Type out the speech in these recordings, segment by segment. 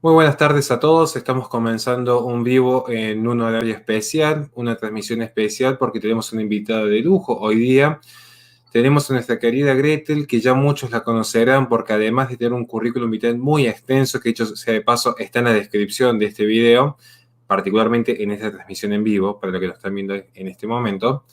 Muy buenas tardes a todos. Estamos comenzando un vivo en un horario especial, una transmisión especial porque tenemos una invitada de lujo. Hoy día tenemos a nuestra querida Gretel, que ya muchos la conocerán porque además de tener un currículum vitae muy extenso, que dicho sea de paso está en la descripción de este video, particularmente en esta transmisión en vivo, para los que lo están viendo en este momento.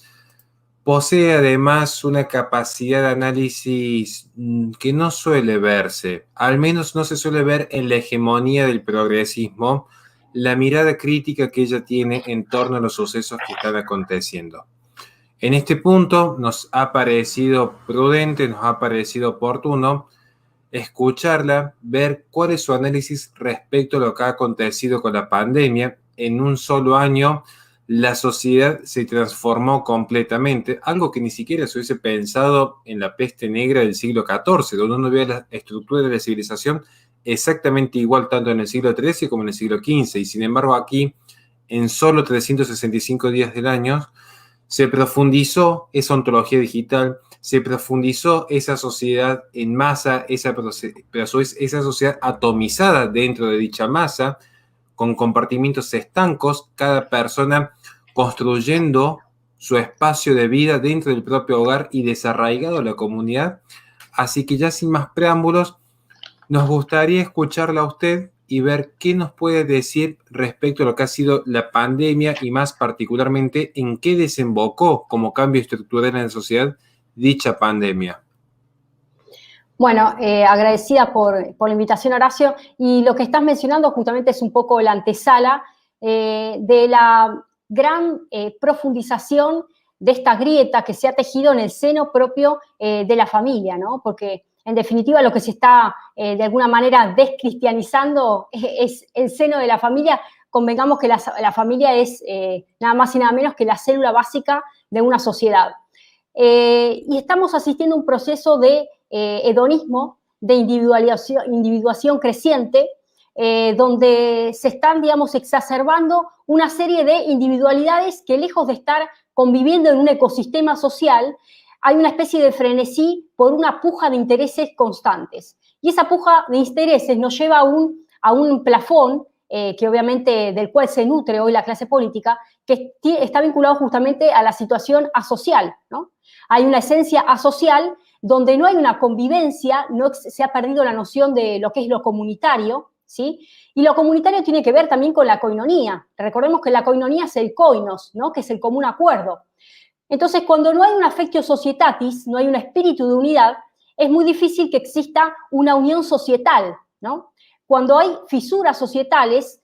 Posee además una capacidad de análisis que no suele verse, al menos no se suele ver en la hegemonía del progresismo, la mirada crítica que ella tiene en torno a los sucesos que están aconteciendo. En este punto nos ha parecido prudente, nos ha parecido oportuno escucharla, ver cuál es su análisis respecto a lo que ha acontecido con la pandemia. En un solo año, la sociedad se transformó completamente, algo que ni siquiera se hubiese pensado en la peste negra del siglo XIV, donde uno ve la estructura de la civilización exactamente igual tanto en el siglo XIII como en el siglo XV, y sin embargo aquí, en solo 365 días del año, se profundizó esa ontología digital, se profundizó esa sociedad en masa, pero a su vez esa sociedad atomizada dentro de dicha masa, con compartimientos estancos, cada persona construyendo su espacio de vida dentro del propio hogar y desarraigado a la comunidad. Así que ya sin más preámbulos, nos gustaría escucharla a usted y ver qué nos puede decir respecto a lo que ha sido la pandemia y más particularmente en qué desembocó como cambio estructural en la sociedad dicha pandemia. Bueno, agradecida por la invitación, Horacio, y lo que estás mencionando justamente es un poco la antesala de la gran profundización de esta grieta que se ha tejido en el seno propio de la familia, ¿no? Porque en definitiva lo que se está de alguna manera descristianizando es el seno de la familia. Convengamos que la familia es nada más y nada menos que la célula básica de una sociedad. Y estamos asistiendo a un proceso de hedonismo, de individuación creciente, donde se están, digamos, exacerbando una serie de individualidades que, lejos de estar conviviendo en un ecosistema social, hay una especie de frenesí por una puja de intereses constantes. Y esa puja de intereses nos lleva a un plafón que obviamente del cual se nutre hoy la clase política, que está vinculado justamente a la situación asocial, ¿no? Hay una esencia asocial donde no hay una convivencia, se ha perdido la noción de lo que es lo comunitario, ¿sí? Y lo comunitario tiene que ver también con la koinonía. Recordemos que la koinonía es el koinos, ¿no? Que es el común acuerdo. Entonces, cuando no hay un affectio societatis, no hay un espíritu de unidad, es muy difícil que exista una unión societal, ¿no? Cuando hay fisuras societales,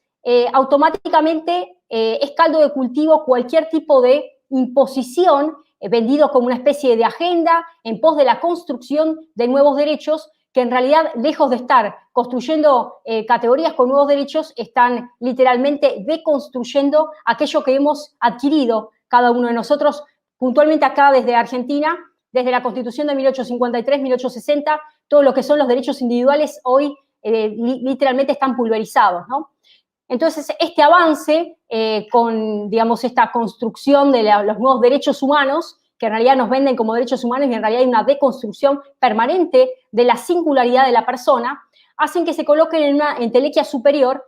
automáticamente es caldo de cultivo cualquier tipo de imposición vendido como una especie de agenda en pos de la construcción de nuevos derechos que en realidad, lejos de estar construyendo categorías con nuevos derechos, están literalmente deconstruyendo aquello que hemos adquirido cada uno de nosotros, puntualmente acá desde Argentina, desde la Constitución de 1853, 1860, todo lo que son los derechos individuales hoy literalmente están pulverizados, ¿no? Entonces, este avance con, digamos, esta construcción de los nuevos derechos humanos, que en realidad nos venden como derechos humanos y en realidad hay una deconstrucción permanente de la singularidad de la persona, hacen que se coloquen en una entelequia superior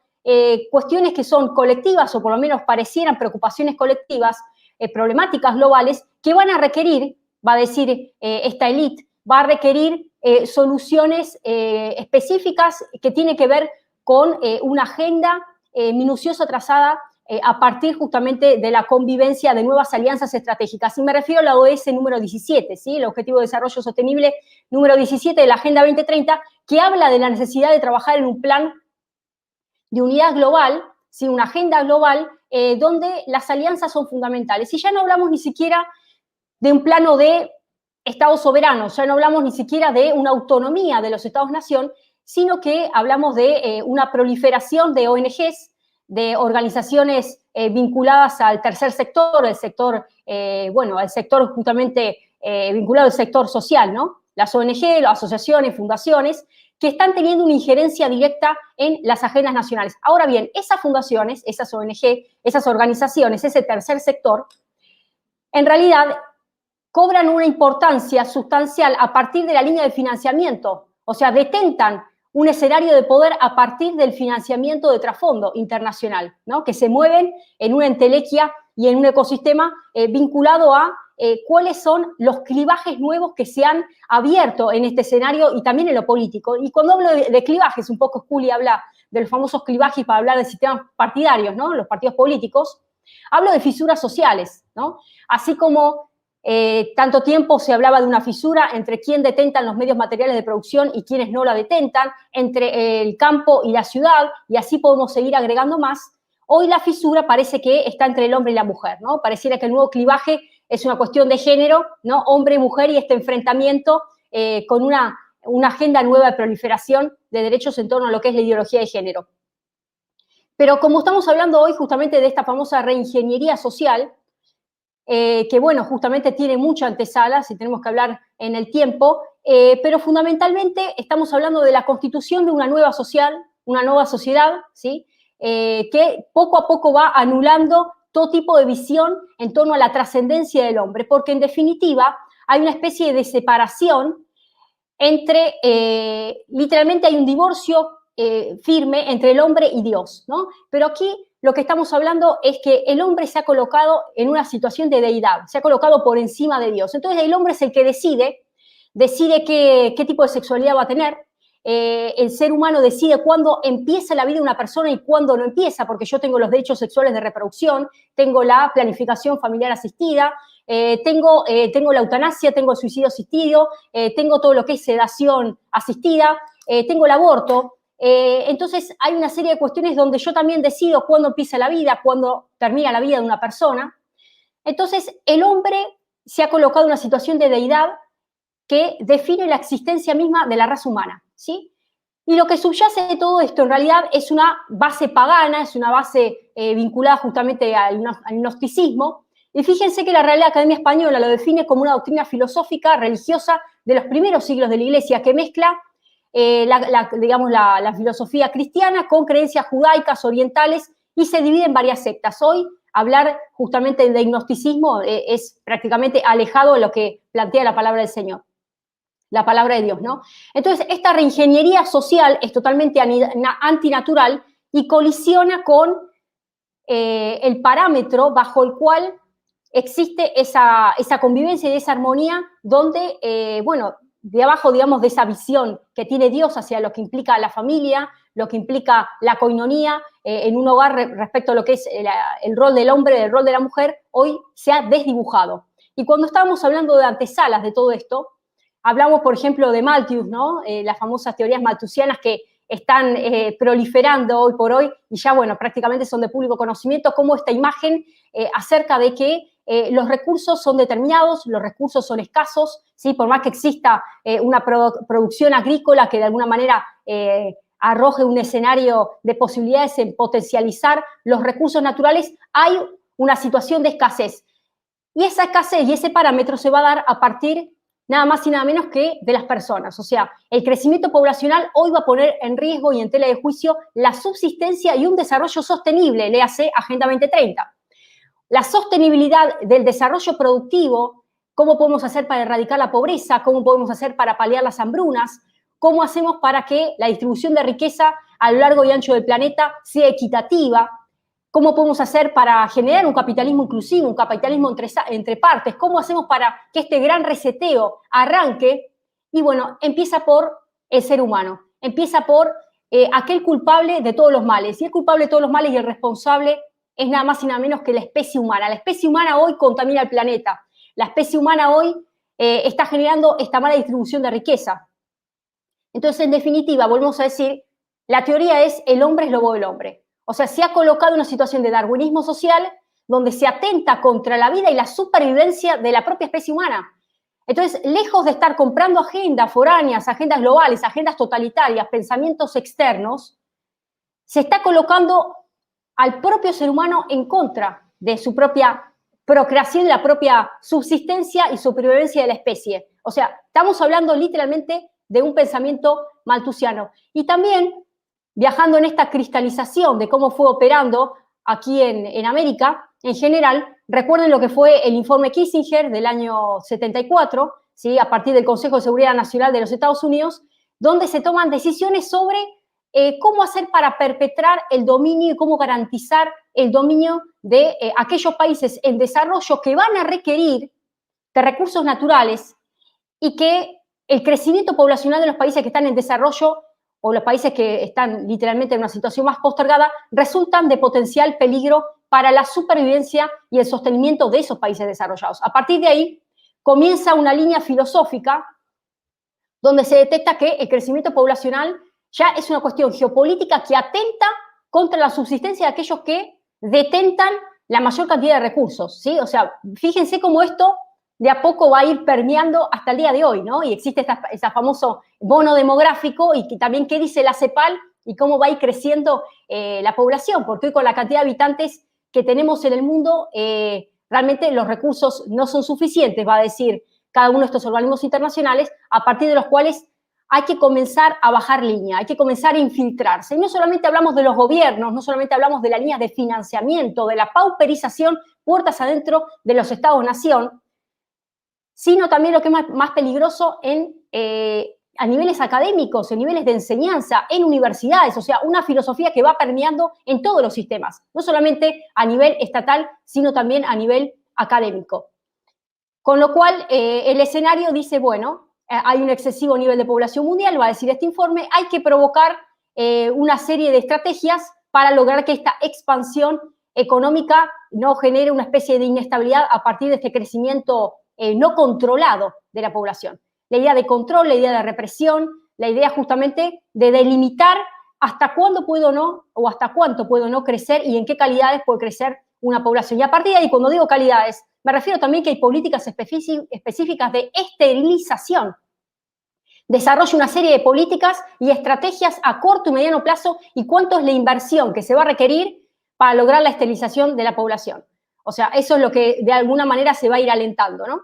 cuestiones que son colectivas o por lo menos parecieran preocupaciones colectivas, problemáticas globales que van a requerir, va a decir esta élite, va a requerir soluciones específicas que tienen que ver con una agenda minuciosa trazada a partir justamente de la convivencia de nuevas alianzas estratégicas. Y me refiero a la OES número 17, ¿sí? El Objetivo de Desarrollo Sostenible número 17 de la Agenda 2030, que habla de la necesidad de trabajar en un plan de unidad global, ¿sí? Una agenda global donde las alianzas son fundamentales. Y ya no hablamos ni siquiera de un plano de Estados soberanos, ya no hablamos ni siquiera de una autonomía de los Estados-nación, sino que hablamos de una proliferación de ONGs, de organizaciones vinculadas al tercer sector, el sector, al sector justamente vinculado al sector social, ¿no? Las ONG, las asociaciones, fundaciones, que están teniendo una injerencia directa en las agendas nacionales. Ahora bien, esas fundaciones, esas ONG, esas organizaciones, ese tercer sector, en realidad cobran una importancia sustancial a partir de la línea de financiamiento, o sea, detentan un escenario de poder a partir del financiamiento de trasfondo internacional, ¿no? Que se mueven en una entelequia y en un ecosistema vinculado a cuáles son los clivajes nuevos que se han abierto en este escenario y también en lo político. Y cuando hablo de clivajes, un poco Scully habla de los famosos clivajes para hablar de sistemas partidarios, ¿no? Los partidos políticos. Hablo de fisuras sociales, ¿no? Así como tanto tiempo se hablaba de una fisura entre quién detentan los medios materiales de producción y quienes no la detentan, entre el campo y la ciudad, y así podemos seguir agregando más. Hoy la fisura parece que está entre el hombre y la mujer, ¿no? Pareciera que el nuevo clivaje es una cuestión de género, ¿no? Hombre y mujer, y este enfrentamiento con una agenda nueva de proliferación de derechos en torno a lo que es la ideología de género. Pero como estamos hablando hoy justamente de esta famosa reingeniería social, que bueno, justamente tiene mucha antesala, si tenemos que hablar en el tiempo, pero fundamentalmente estamos hablando de la constitución de una nueva sociedad, ¿sí? Que poco a poco va anulando todo tipo de visión en torno a la trascendencia del hombre, porque en definitiva hay una especie de separación entre, literalmente hay un divorcio firme entre el hombre y Dios, ¿no? Pero aquí lo que estamos hablando es que el hombre se ha colocado en una situación de deidad, se ha colocado por encima de Dios. Entonces el hombre es el que decide qué tipo de sexualidad va a tener. El ser humano decide cuándo empieza la vida de una persona y cuándo no empieza, porque yo tengo los derechos sexuales de reproducción, tengo la planificación familiar asistida, tengo la eutanasia, tengo el suicidio asistido, tengo todo lo que es sedación asistida, tengo el aborto. Entonces hay una serie de cuestiones donde yo también decido cuándo empieza la vida, cuándo termina la vida de una persona. Entonces el hombre se ha colocado en una situación de deidad que define la existencia misma de la raza humana, ¿sí? Y lo que subyace de todo esto en realidad es una base pagana, es una base vinculada justamente al gnosticismo. Y fíjense que la Real Academia Española lo define como una doctrina filosófica, religiosa de los primeros siglos de la Iglesia que mezcla la filosofía cristiana con creencias judaicas, orientales, y se divide en varias sectas. Hoy hablar justamente de gnosticismo es prácticamente alejado de lo que plantea la palabra del Señor, la palabra de Dios, ¿no? Entonces, esta reingeniería social es totalmente antinatural y colisiona con el parámetro bajo el cual existe esa convivencia y esa armonía donde, bueno, de abajo, digamos, de esa visión que tiene Dios hacia lo que implica la familia, lo que implica la coinonía en un hogar respecto a lo que es el rol del hombre, el rol de la mujer, hoy se ha desdibujado. Y cuando estábamos hablando de antesalas de todo esto, hablamos, por ejemplo, de Malthus, ¿no? Las famosas teorías malthusianas que están proliferando hoy por hoy y ya, bueno, prácticamente son de público conocimiento, como esta imagen acerca de que los recursos son determinados, los recursos son escasos, ¿sí? Por más que exista una producción agrícola que de alguna manera arroje un escenario de posibilidades en potencializar los recursos naturales, hay una situación de escasez. Y esa escasez y ese parámetro se va a dar a partir nada más y nada menos que de las personas. O sea, el crecimiento poblacional hoy va a poner en riesgo y en tela de juicio la subsistencia y un desarrollo sostenible, léase Agenda 2030. La sostenibilidad del desarrollo productivo, cómo podemos hacer para erradicar la pobreza, cómo podemos hacer para paliar las hambrunas, cómo hacemos para que la distribución de riqueza a lo largo y ancho del planeta sea equitativa, cómo podemos hacer para generar un capitalismo inclusivo, un capitalismo entre partes, cómo hacemos para que este gran reseteo arranque. Y bueno, empieza por el ser humano, empieza por aquel culpable de todos los males. Y el culpable de todos los males y el responsable es nada más y nada menos que la especie humana. La especie humana hoy contamina el planeta. La especie humana hoy está generando esta mala distribución de riqueza. Entonces, en definitiva, volvemos a decir, la teoría es el hombre es lobo del hombre. O sea, se ha colocado en una situación de darwinismo social donde se atenta contra la vida y la supervivencia de la propia especie humana. Entonces, lejos de estar comprando agendas foráneas, agendas globales, agendas totalitarias, pensamientos externos, se está colocando al propio ser humano en contra de su propia procreación, de la propia subsistencia y supervivencia de la especie. O sea, estamos hablando literalmente de un pensamiento malthusiano. Y también, viajando en esta cristalización de cómo fue operando aquí en América, en general, recuerden lo que fue el informe Kissinger del año 74, ¿sí? A partir del Consejo de Seguridad Nacional de los Estados Unidos, donde se toman decisiones sobre cómo hacer para perpetrar el dominio y cómo garantizar el dominio de aquellos países en desarrollo que van a requerir de recursos naturales y que el crecimiento poblacional de los países que están en desarrollo o los países que están literalmente en una situación más postergada resultan de potencial peligro para la supervivencia y el sostenimiento de esos países desarrollados. A partir de ahí comienza una línea filosófica donde se detecta que el crecimiento poblacional ya es una cuestión geopolítica que atenta contra la subsistencia de aquellos que detentan la mayor cantidad de recursos, ¿sí? O sea, fíjense cómo esto de a poco va a ir permeando hasta el día de hoy, ¿no? Y existe ese famoso bono demográfico y que también qué dice la CEPAL y cómo va a ir creciendo la población, porque hoy con la cantidad de habitantes que tenemos en el mundo, realmente los recursos no son suficientes, va a decir cada uno de estos organismos internacionales, a partir de los cuales hay que comenzar a bajar línea, hay que comenzar a infiltrarse. Y no solamente hablamos de los gobiernos, no solamente hablamos de las líneas de financiamiento, de la pauperización, puertas adentro de los estados-nación, sino también lo que es más peligroso a niveles académicos, en niveles de enseñanza, en universidades, o sea, una filosofía que va permeando en todos los sistemas, no solamente a nivel estatal, sino también a nivel académico. Con lo cual, el escenario dice, bueno, hay un excesivo nivel de población mundial, va a decir este informe, hay que provocar una serie de estrategias para lograr que esta expansión económica no genere una especie de inestabilidad a partir de este crecimiento no controlado de la población. La idea de control, la idea de represión, la idea justamente de delimitar hasta cuándo puedo no o hasta cuánto puedo no crecer y en qué calidades puede crecer una población. Y a partir de ahí, cuando digo calidades, me refiero también que hay políticas específicas de esterilización. Desarrolla una serie de políticas y estrategias a corto y mediano plazo y cuánto es la inversión que se va a requerir para lograr la esterilización de la población. O sea, eso es lo que de alguna manera se va a ir alentando, ¿no?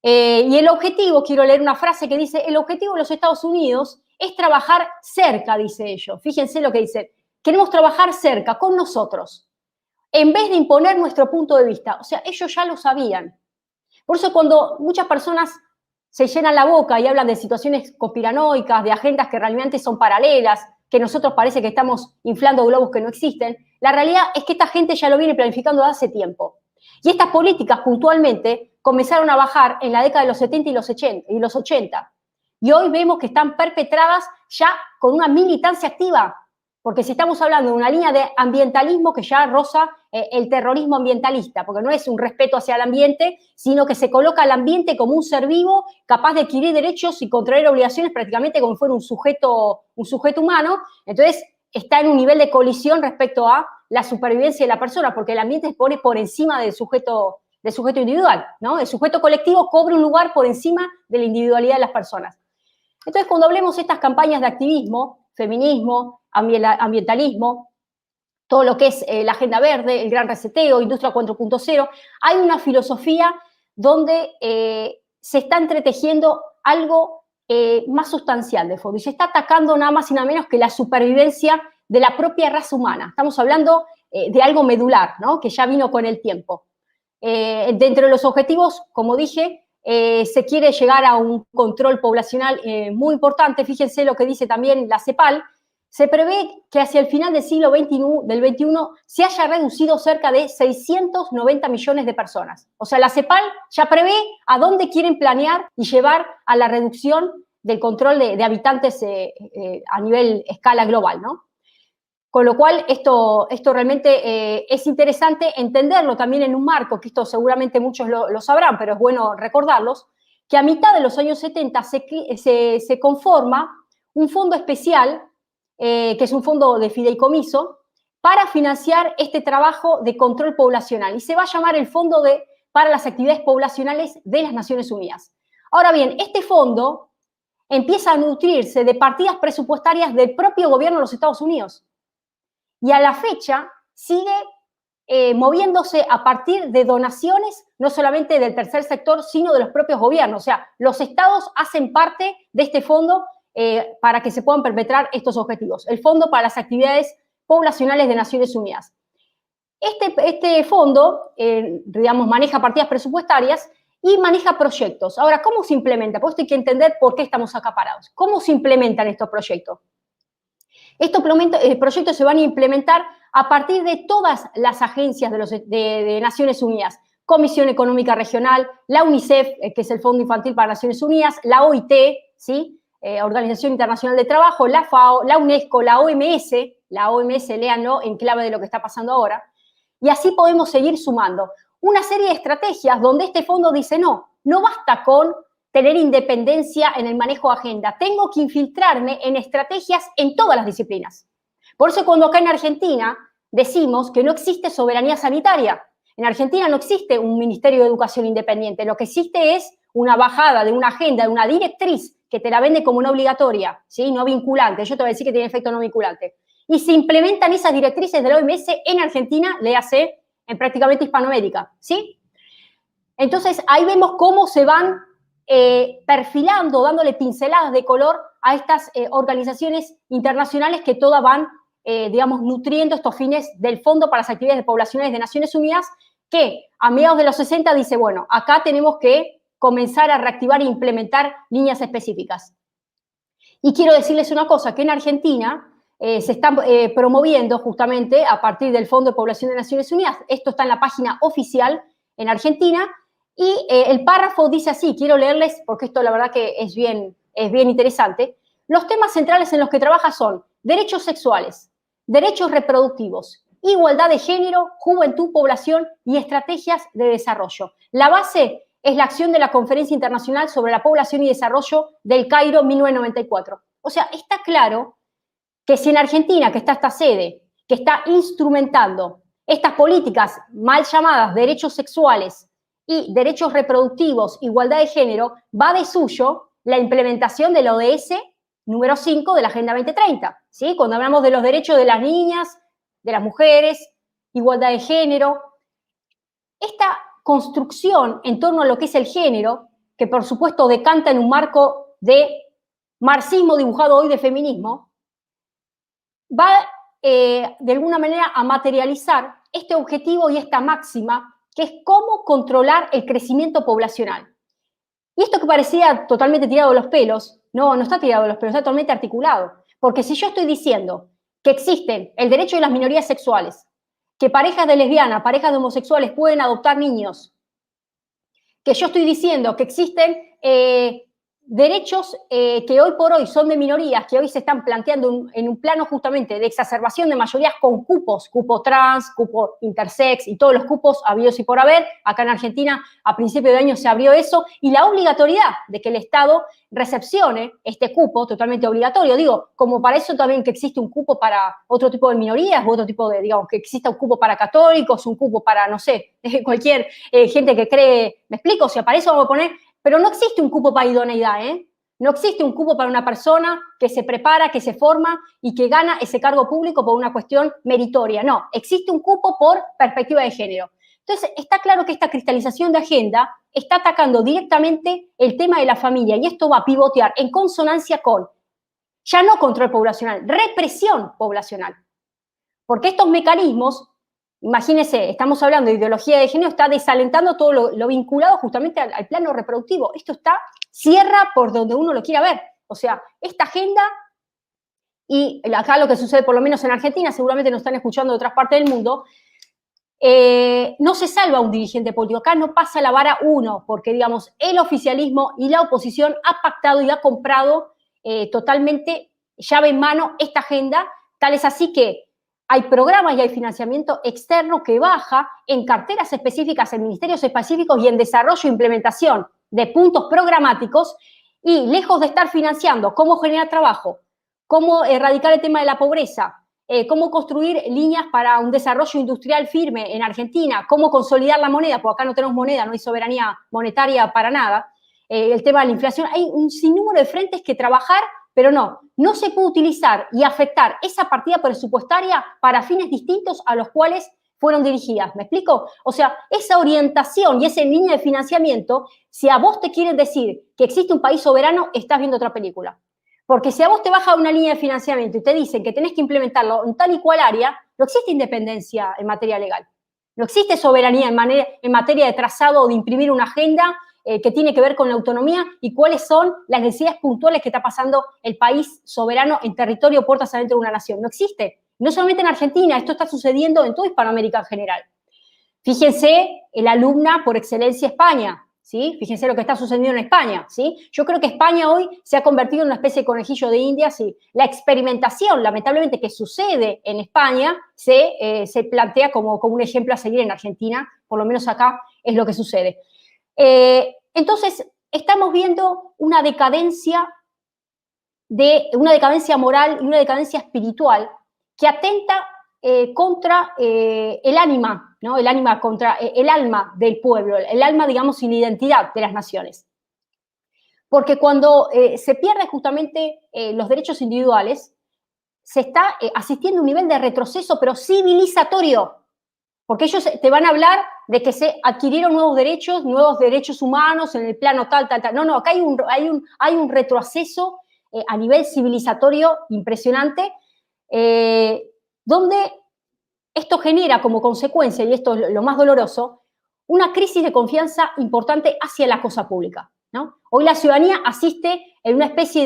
Y el objetivo, quiero leer una frase que dice, el objetivo de los Estados Unidos es trabajar cerca, dice ellos. Fíjense lo que dice, queremos trabajar cerca, con nosotros, en vez de imponer nuestro punto de vista. O sea, ellos ya lo sabían. Por eso cuando muchas personas se llenan la boca y hablan de situaciones conspiranoicas, de agendas que realmente son paralelas, que nosotros parece que estamos inflando globos que no existen, la realidad es que esta gente ya lo viene planificando desde hace tiempo. Y estas políticas puntualmente comenzaron a bajar en la década de los 70 y los 80. Y hoy vemos que están perpetradas ya con una militancia activa. Porque si estamos hablando de una línea de ambientalismo que ya roza el terrorismo ambientalista, porque no es un respeto hacia el ambiente, sino que se coloca al ambiente como un ser vivo capaz de adquirir derechos y contraer obligaciones prácticamente como si fuera un sujeto humano. Entonces, está en un nivel de colisión respecto a la supervivencia de la persona, porque el ambiente se pone por encima del sujeto individual, ¿no? El sujeto colectivo cobra un lugar por encima de la individualidad de las personas. Entonces, cuando hablemos de estas campañas de activismo, feminismo, ambientalismo, todo lo que es la agenda verde, el gran reseteo, industria 4.0, hay una filosofía donde se está entretejiendo algo más sustancial de fondo y se está atacando nada más y nada menos que la supervivencia de la propia raza humana. Estamos hablando de algo medular, ¿no? Que ya vino con el tiempo. Dentro de los objetivos, como dije, se quiere llegar a un control poblacional muy importante. Fíjense lo que dice también la CEPAL. Se prevé que hacia el final del siglo XXI se haya reducido cerca de 690 millones de personas. O sea, la CEPAL ya prevé a dónde quieren planear y llevar a la reducción del control de habitantes a nivel escala global, ¿no? Con lo cual, esto realmente es interesante entenderlo también en un marco, que esto seguramente muchos lo sabrán, pero es bueno recordarlos, que a mitad de los años 70 se conforma un fondo especial, que es un fondo de fideicomiso, para financiar este trabajo de control poblacional. Y se va a llamar el Fondo para las Actividades Poblacionales de las Naciones Unidas. Ahora bien, este fondo empieza a nutrirse de partidas presupuestarias del propio gobierno de los Estados Unidos. Y a la fecha sigue moviéndose a partir de donaciones, no solamente del tercer sector, sino de los propios gobiernos. O sea, los estados hacen parte de este fondo para que se puedan perpetrar estos objetivos. El Fondo para las Actividades Poblacionales de Naciones Unidas. Este fondo, digamos, maneja partidas presupuestarias y maneja proyectos. Ahora, ¿cómo se implementa? Pues esto hay que entender por qué estamos acá parados. ¿Cómo se implementan estos proyectos? Estos proyectos se van a implementar a partir de todas las agencias de Naciones Unidas. Comisión Económica Regional, la UNICEF, que es el Fondo Infantil para Naciones Unidas, la OIT, ¿sí? Organización Internacional de Trabajo, la FAO, la UNESCO, la OMS, léanlo en clave de lo que está pasando ahora, y así podemos seguir sumando una serie de estrategias donde este fondo dice no basta con tener independencia en el manejo de agenda, tengo que infiltrarme en estrategias en todas las disciplinas. Por eso cuando acá en Argentina decimos que no existe soberanía sanitaria, en Argentina no existe un Ministerio de Educación independiente, lo que existe es una bajada de una agenda, de una directriz que te la vende como no obligatoria, ¿sí? No vinculante, yo te voy a decir que tiene efecto no vinculante. Y se implementan esas directrices de la OMS en Argentina, léase, en prácticamente Hispanoamérica, ¿sí? Entonces, ahí vemos cómo se van perfilando, dándole pinceladas de color a estas organizaciones internacionales que todas van, digamos, nutriendo estos fines del Fondo para las Actividades Poblacionales de Naciones Unidas, que a mediados de los 60 dice, bueno, acá tenemos que comenzar a reactivar e implementar líneas específicas. Y quiero decirles una cosa, que en Argentina se están promoviendo justamente a partir del Fondo de Población de Naciones Unidas, esto está en la página oficial en Argentina, y el párrafo dice así, quiero leerles porque esto la verdad que es bien interesante. Los temas centrales en los que trabaja son derechos sexuales, derechos reproductivos, igualdad de género, juventud, población y estrategias de desarrollo. La base es la acción de la Conferencia Internacional sobre la Población y Desarrollo del Cairo 1994. O sea, está claro que si en Argentina, que está esta sede, que está instrumentando estas políticas mal llamadas derechos sexuales y derechos reproductivos, igualdad de género, va de suyo la implementación del ODS número 5 de la Agenda 2030, ¿sí? Cuando hablamos de los derechos de las niñas, de las mujeres, igualdad de género. Esta construcción en torno a lo que es el género, que por supuesto decanta en un marco de marxismo dibujado hoy de feminismo, va de alguna manera a materializar este objetivo y esta máxima, que es cómo controlar el crecimiento poblacional. Y esto que parecía totalmente tirado de los pelos, no está tirado de los pelos, está totalmente articulado. Porque si yo estoy diciendo que existen el derecho de las minorías sexuales, que parejas de lesbianas, parejas de homosexuales pueden adoptar niños, que yo estoy diciendo que existen derechos que hoy por hoy son de minorías, que hoy se están planteando en un plano justamente de exacerbación de mayorías con cupos, cupo trans, cupo intersex y todos los cupos habidos y por haber. Acá en Argentina a principio de año se abrió eso y la obligatoriedad de que el Estado recepcione este cupo totalmente obligatorio. Digo, como para eso también que existe un cupo para otro tipo de minorías, u otro tipo de, digamos, que exista un cupo para católicos, un cupo para, no sé, cualquier gente que cree, ¿me explico? O sea, para eso vamos a poner. Pero no existe un cupo para idoneidad, ¿eh? No existe un cupo para una persona que se prepara, que se forma y que gana ese cargo público por una cuestión meritoria. No, existe un cupo por perspectiva de género. Entonces, está claro que esta cristalización de agenda está atacando directamente el tema de la familia y esto va a pivotear en consonancia con, ya no control poblacional, represión poblacional. Porque estos mecanismos, imagínense, estamos hablando de ideología de género, está desalentando todo lo vinculado justamente al plano reproductivo. Esto cierra por donde uno lo quiera ver. O sea, esta agenda, y acá lo que sucede por lo menos en Argentina, seguramente nos están escuchando de otras partes del mundo, no se salva un dirigente político. Acá no pasa la vara uno, porque, digamos, el oficialismo y la oposición ha pactado y ha comprado totalmente llave en mano esta agenda, tal es así que hay programas y hay financiamiento externo que baja en carteras específicas, en ministerios específicos y en desarrollo e implementación de puntos programáticos y lejos de estar financiando cómo generar trabajo, cómo erradicar el tema de la pobreza, cómo construir líneas para un desarrollo industrial firme en Argentina, cómo consolidar la moneda, porque acá no tenemos moneda, no hay soberanía monetaria para nada, el tema de la inflación, hay un sinnúmero de frentes que trabajar, pero no se puede utilizar y afectar esa partida presupuestaria para fines distintos a los cuales fueron dirigidas. ¿Me explico? O sea, esa orientación y esa línea de financiamiento, si a vos te quieren decir que existe un país soberano, estás viendo otra película. Porque si a vos te baja una línea de financiamiento y te dicen que tenés que implementarlo en tal y cual área, no existe independencia en materia legal. No existe soberanía en materia de trazado o de imprimir una agenda que tiene que ver con la autonomía y cuáles son las necesidades puntuales que está pasando el país soberano en territorio puertas adentro de una nación. No existe. No solamente en Argentina, esto está sucediendo en toda Hispanoamérica en general. Fíjense, la alumna por excelencia España, ¿sí? Fíjense lo que está sucediendo en España, ¿sí? Yo creo que España hoy se ha convertido en una especie de conejillo de Indias y la experimentación, lamentablemente, que sucede en España se plantea como un ejemplo a seguir en Argentina, por lo menos acá es lo que sucede. Entonces, estamos viendo una decadencia moral y una decadencia espiritual que atenta contra el ánima, ¿no? El ánima contra el alma del pueblo, el alma, digamos, y la identidad de las naciones. Porque cuando se pierden justamente los derechos individuales, se está asistiendo a un nivel de retroceso, pero civilizatorio. Porque ellos te van a hablar de que se adquirieron nuevos derechos humanos en el plano tal. No, acá hay un retroceso a nivel civilizatorio impresionante, donde esto genera como consecuencia, y esto es lo más doloroso, una crisis de confianza importante hacia la cosa pública, ¿no? Hoy la ciudadanía asiste en una especie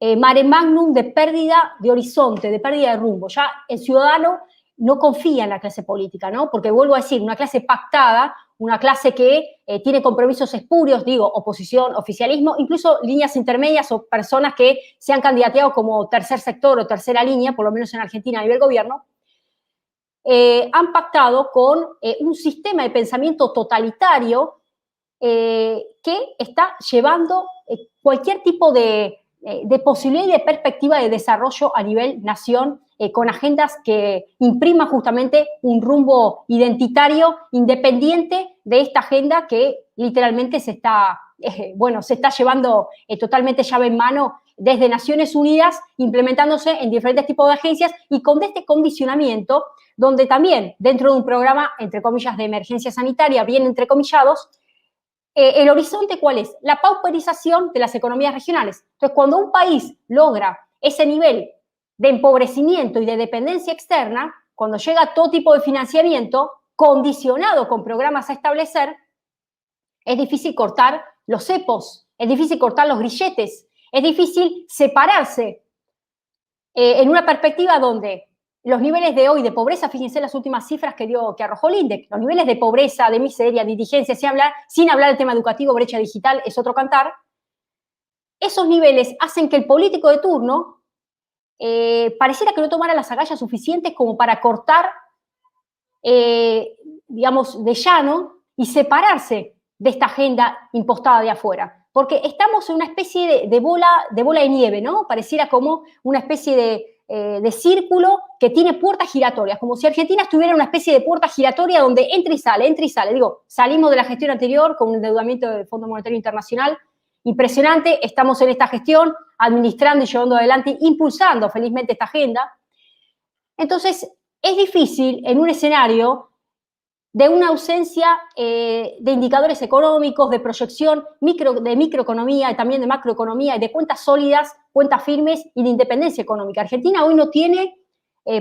de mare magnum de pérdida de horizonte, de pérdida de rumbo. Ya el ciudadano no confía en la clase política, ¿no? Porque vuelvo a decir, una clase pactada, una clase que tiene compromisos espurios, digo, oposición, oficialismo, incluso líneas intermedias o personas que se han candidateado como tercer sector o tercera línea, por lo menos en Argentina a nivel gobierno, han pactado con un sistema de pensamiento totalitario que está llevando cualquier tipo de posibilidad y de perspectiva de desarrollo a nivel nación, con agendas que impriman justamente un rumbo identitario independiente de esta agenda que literalmente se está llevando totalmente llave en mano desde Naciones Unidas, implementándose en diferentes tipos de agencias y con este condicionamiento, donde también dentro de un programa, entre comillas, de emergencia sanitaria, bien entrecomillados, el horizonte, ¿cuál es? La pauperización de las economías regionales. Entonces, cuando un país logra ese nivel de empobrecimiento y de dependencia externa, cuando llega todo tipo de financiamiento condicionado con programas a establecer, es difícil cortar los cepos, es difícil cortar los grilletes, es difícil separarse en una perspectiva donde los niveles de hoy de pobreza, fíjense las últimas cifras que arrojó el INDEC, los niveles de pobreza, de miseria, de indigencia, sin hablar del tema educativo, brecha digital, es otro cantar. Esos niveles hacen que el político de turno pareciera que no tomara las agallas suficientes como para cortar, digamos, de llano y separarse de esta agenda impostada de afuera. Porque estamos en una especie de bola de nieve, ¿no? Pareciera como una especie de círculo que tiene puertas giratorias, como si Argentina estuviera en una especie de puerta giratoria donde entra y sale. Digo, salimos de la gestión anterior con un endeudamiento del Fondo Monetario Internacional impresionante, estamos en esta gestión administrando y llevando adelante, impulsando felizmente esta agenda. Entonces, es difícil en un escenario de una ausencia de indicadores económicos, de proyección de microeconomía y también de macroeconomía y de cuentas sólidas, cuentas firmes y de independencia económica. Argentina hoy no tiene,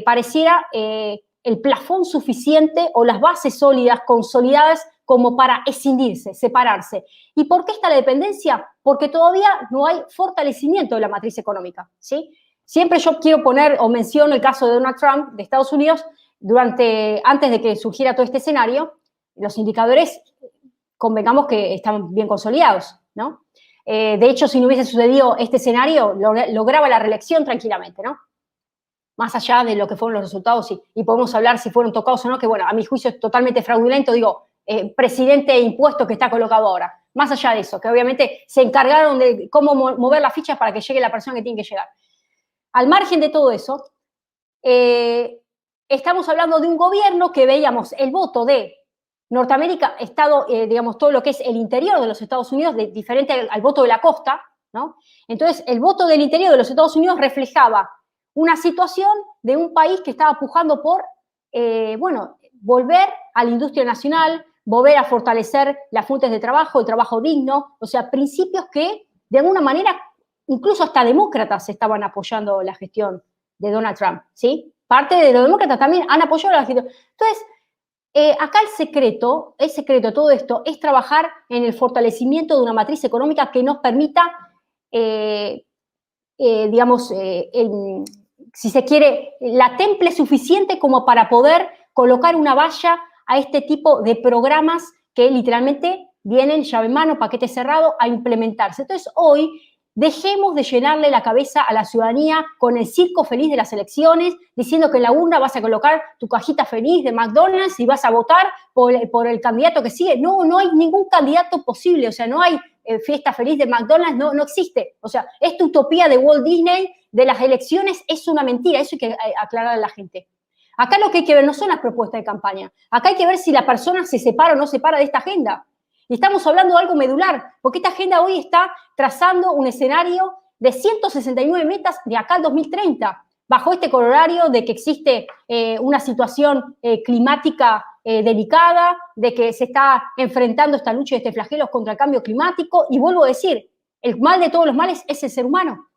pareciera, el plafón suficiente o las bases sólidas, consolidadas, como para escindirse, separarse. ¿Y por qué está la dependencia? Porque todavía no hay fortalecimiento de la matriz económica, ¿sí? Siempre yo quiero poner o menciono el caso de Donald Trump de Estados Unidos. Antes de que surgiera todo este escenario, los indicadores, convengamos que están bien consolidados, ¿no? De hecho, si no hubiese sucedido este escenario, lograba la reelección tranquilamente, ¿no? Más allá de lo que fueron los resultados, y podemos hablar si fueron tocados o no, que bueno, a mi juicio es totalmente fraudulento, digo, presidente impuesto que está colocado ahora. Más allá de eso, que obviamente se encargaron de cómo mover las fichas para que llegue la persona que tiene que llegar. Al margen de todo eso, estamos hablando de un gobierno que veíamos el voto de Norteamérica, digamos, todo lo que es el interior de los Estados Unidos, diferente al voto de la costa, ¿no? Entonces, el voto del interior de los Estados Unidos reflejaba una situación de un país que estaba pujando por, volver a la industria nacional, volver a fortalecer las fuentes de trabajo, el trabajo digno, o sea, principios que, de alguna manera, incluso hasta demócratas estaban apoyando la gestión de Donald Trump, ¿sí? Parte de los demócratas también han apoyado la gestión. Entonces, Acá el secreto de todo esto es trabajar en el fortalecimiento de una matriz económica que nos permita, digamos, si se quiere, la temple suficiente como para poder colocar una valla a este tipo de programas que literalmente vienen llave en mano, paquete cerrado, a implementarse. Entonces, hoy dejemos de llenarle la cabeza a la ciudadanía con el circo feliz de las elecciones, diciendo que en la urna vas a colocar tu cajita feliz de McDonald's y vas a votar por el candidato que sigue. No, no hay ningún candidato posible, o sea, no hay fiesta feliz de McDonald's, no existe. O sea, esta utopía de Walt Disney de las elecciones es una mentira, eso hay que aclarar a la gente. Acá lo que hay que ver no son las propuestas de campaña, acá hay que ver si la persona se separa o no se separa de esta agenda. Y estamos hablando de algo medular, porque esta agenda hoy está trazando un escenario de 169 metas de acá al 2030, bajo este corolario de que existe una situación climática delicada, de que se está enfrentando esta lucha y este flagelo contra el cambio climático, y vuelvo a decir, el mal de todos los males es el ser humano.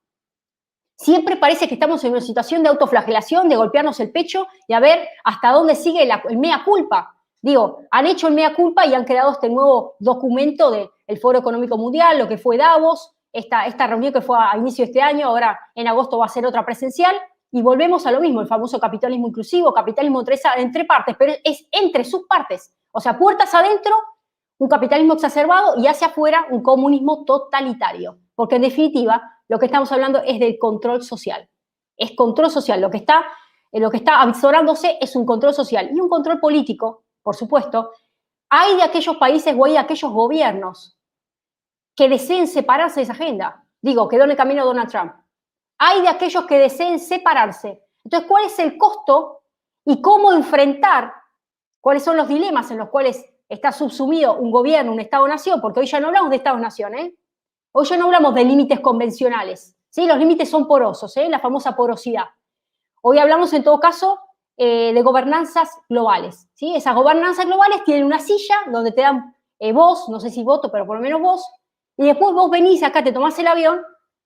Siempre parece que estamos en una situación de autoflagelación, de golpearnos el pecho y a ver hasta dónde sigue el mea culpa. Digo, han hecho el mea culpa y han creado este nuevo documento del Foro Económico Mundial, lo que fue Davos, esta reunión que fue a inicio de este año, ahora en agosto va a ser otra presencial, y volvemos a lo mismo, el famoso capitalismo inclusivo, capitalismo entre partes, pero es entre sus partes. O sea, puertas adentro, un capitalismo exacerbado, y hacia afuera un comunismo totalitario. Porque en definitiva, lo que estamos hablando es del control social. Es control social. Lo que está avisorándose es un control social y un control político, por supuesto. Hay de aquellos países o hay de aquellos gobiernos que deseen separarse de esa agenda. Digo, quedó en el camino Donald Trump. Hay de aquellos que deseen separarse. Entonces, ¿cuál es el costo y cómo enfrentar? ¿Cuáles son los dilemas en los cuales está subsumido un gobierno, un Estado-nación? Porque hoy ya no hablamos de Estados-nación, ¿eh? Hoy ya no hablamos de límites convencionales, ¿sí? Los límites son porosos, la famosa porosidad. Hoy hablamos, en todo caso, de gobernanzas globales, ¿sí? Esas gobernanzas globales tienen una silla donde te dan voz, no sé si voto, pero por lo menos voz, y después vos venís acá, te tomás el avión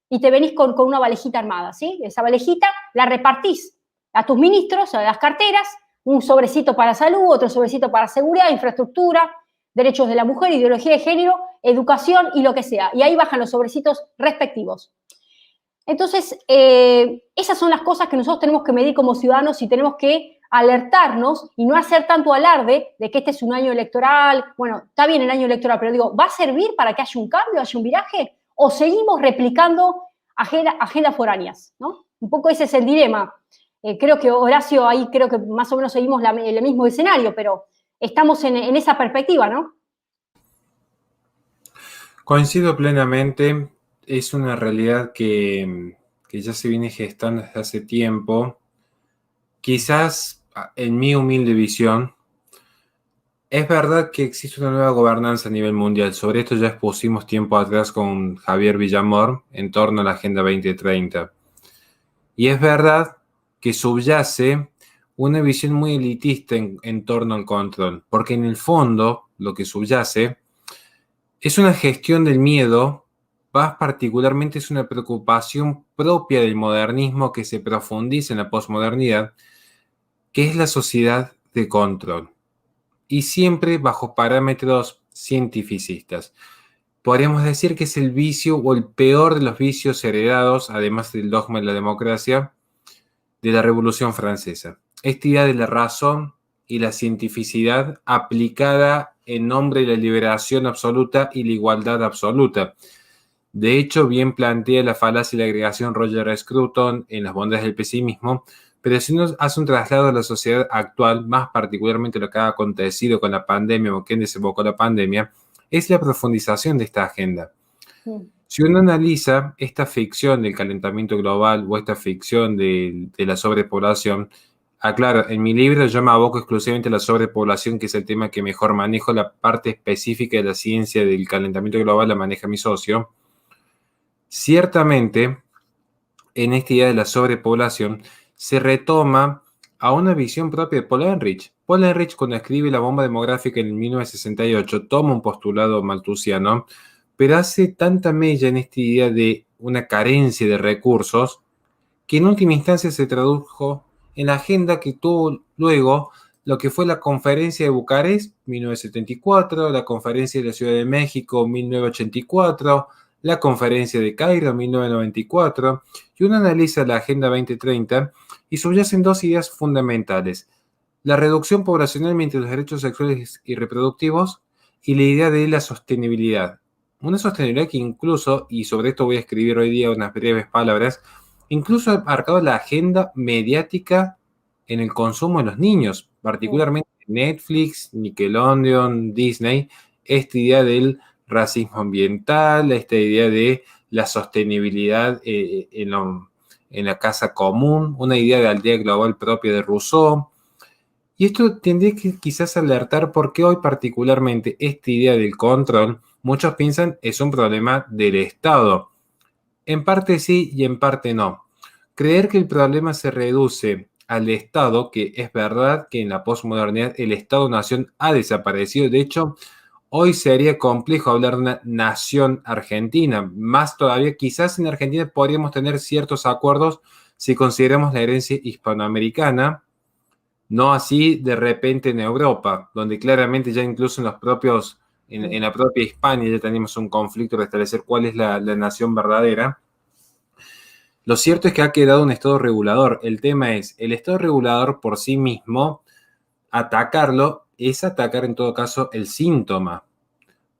y te venís con una valejita armada, ¿sí? Esa valejita la repartís a tus ministros, a las carteras, un sobrecito para salud, otro sobrecito para seguridad, infraestructura, derechos de la mujer, ideología de género, educación y lo que sea. Y ahí bajan los sobrecitos respectivos. Entonces, esas son las cosas que nosotros tenemos que medir como ciudadanos y tenemos que alertarnos y no hacer tanto alarde de que este es un año electoral. Bueno, está bien el año electoral, pero digo, ¿va a servir para que haya un cambio, haya un viraje? ¿O seguimos replicando agendas foráneas, ¿no? Un poco ese es el dilema. Creo que Horacio, ahí creo que más o menos seguimos el mismo escenario, pero estamos en esa perspectiva, ¿no? Coincido plenamente, es una realidad que ya se viene gestando desde hace tiempo. Quizás, en mi humilde visión, es verdad que existe una nueva gobernanza a nivel mundial. Sobre esto ya expusimos tiempo atrás con Javier Villamor en torno a la Agenda 2030. Y es verdad que subyace una visión muy elitista en torno al control, porque en el fondo lo que subyace es una gestión del miedo, más particularmente es una preocupación propia del modernismo que se profundiza en la posmodernidad, que es la sociedad de control, y siempre bajo parámetros cientificistas. Podríamos decir que es el vicio o el peor de los vicios heredados, además del dogma de la democracia, de la Revolución Francesa. Esta idea de la razón y la cientificidad aplicada en nombre de la liberación absoluta y la igualdad absoluta. De hecho, bien plantea la falacia de la agregación Roger Scruton en Las bondades del pesimismo, pero si uno hace un traslado a la sociedad actual, más particularmente lo que ha acontecido con la pandemia o que desembocó la pandemia, es la profundización de esta agenda. Si uno analiza esta ficción del calentamiento global o esta ficción de la sobrepoblación, aclaro, en mi libro yo me aboco exclusivamente a la sobrepoblación, que es el tema que mejor manejo. La parte específica de la ciencia del calentamiento global la maneja mi socio. Ciertamente, en esta idea de la sobrepoblación, se retoma a una visión propia de Paul Ehrlich. Paul Ehrlich, cuando escribe La bomba demográfica en 1968, toma un postulado malthusiano, pero hace tanta mella en esta idea de una carencia de recursos que en última instancia se tradujo en la agenda que tuvo luego lo que fue la Conferencia de Bucarest, 1974, la Conferencia de la Ciudad de México, 1984, la Conferencia de Cairo, 1994, y uno analiza la Agenda 2030 y subyacen dos ideas fundamentales: la reducción poblacional mediante los derechos sexuales y reproductivos y la idea de la sostenibilidad. Una sostenibilidad que incluso, y sobre esto voy a escribir hoy día unas breves palabras, incluso ha marcado la agenda mediática en el consumo de los niños, particularmente Netflix, Nickelodeon, Disney, esta idea del racismo ambiental, esta idea de la sostenibilidad en la casa común, una idea de aldea global propia de Rousseau. Y esto tendría que quizás alertar porque hoy particularmente esta idea del control, muchos piensan es un problema del Estado. En parte sí y en parte no. Creer que el problema se reduce al Estado, que es verdad que en la posmodernidad el Estado-nación ha desaparecido. De hecho, hoy sería complejo hablar de una nación argentina. Más todavía, quizás en Argentina podríamos tener ciertos acuerdos si consideramos la herencia hispanoamericana, no así de repente en Europa, donde claramente ya incluso en los propios, en la propia Hispania ya tenemos un conflicto de establecer cuál es la nación verdadera. Lo cierto es que ha quedado un Estado regulador. El tema es, el Estado regulador por sí mismo, atacarlo es atacar en todo caso el síntoma.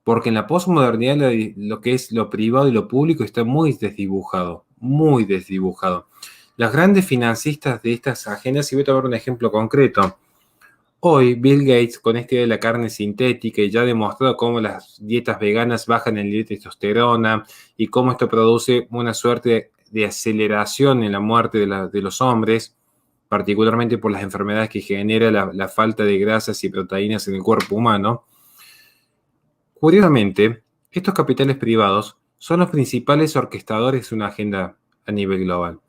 Porque en la posmodernidad lo que es lo privado y lo público está muy desdibujado, muy desdibujado. Los grandes financistas de estas agendas, y voy a tomar un ejemplo concreto. Hoy Bill Gates, con esta idea de la carne sintética, y ya ha demostrado cómo las dietas veganas bajan el nivel de testosterona y cómo esto produce una suerte de aceleración en la muerte de los hombres, particularmente por las enfermedades que genera la falta de grasas y proteínas en el cuerpo humano. Curiosamente, estos capitales privados son los principales orquestadores de una agenda a nivel global.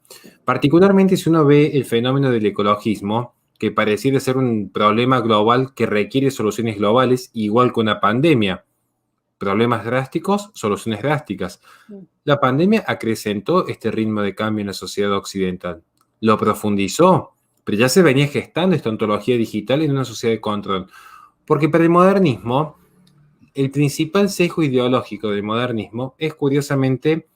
Particularmente si uno ve el fenómeno del ecologismo, que pareciera ser un problema global que requiere soluciones globales, igual que una pandemia. Problemas drásticos, soluciones drásticas. La pandemia acrecentó este ritmo de cambio en la sociedad occidental. Lo profundizó, pero ya se venía gestando esta ontología digital en una sociedad de control. Porque para el modernismo, el principal sesgo ideológico del modernismo es curiosamente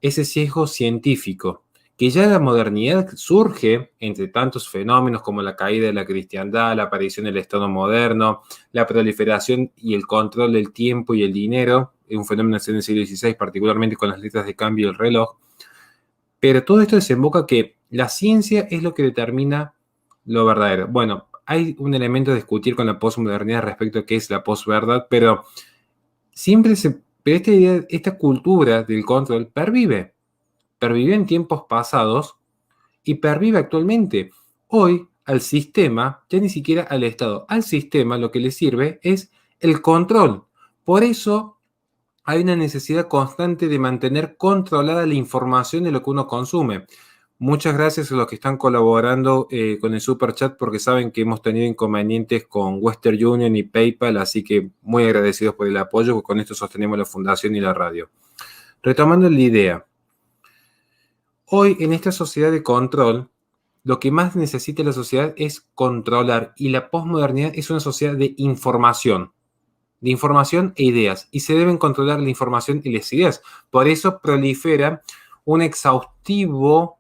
ese sesgo científico, que ya la modernidad surge entre tantos fenómenos como la caída de la cristiandad, la aparición del Estado moderno, la proliferación y el control del tiempo y el dinero, un fenómeno en el siglo XVI, particularmente con las letras de cambio y el reloj. Pero todo esto desemboca que la ciencia es lo que determina lo verdadero. Bueno, hay un elemento de discutir con la posmodernidad respecto a qué es la posverdad, pero pero esta cultura del control pervive en tiempos pasados y pervive actualmente. Hoy al sistema, ya ni siquiera al Estado, al sistema lo que le sirve es el control. Por eso hay una necesidad constante de mantener controlada la información de lo que uno consume. Muchas gracias a los que están colaborando con el Super Chat porque saben que hemos tenido inconvenientes con Western Union y PayPal, así que muy agradecidos por el apoyo, porque con esto sostenemos la fundación y la radio. Retomando la idea, hoy en esta sociedad de control, lo que más necesita la sociedad es controlar, y la posmodernidad es una sociedad de información e ideas, y se deben controlar la información y las ideas. Por eso prolifera un exhaustivo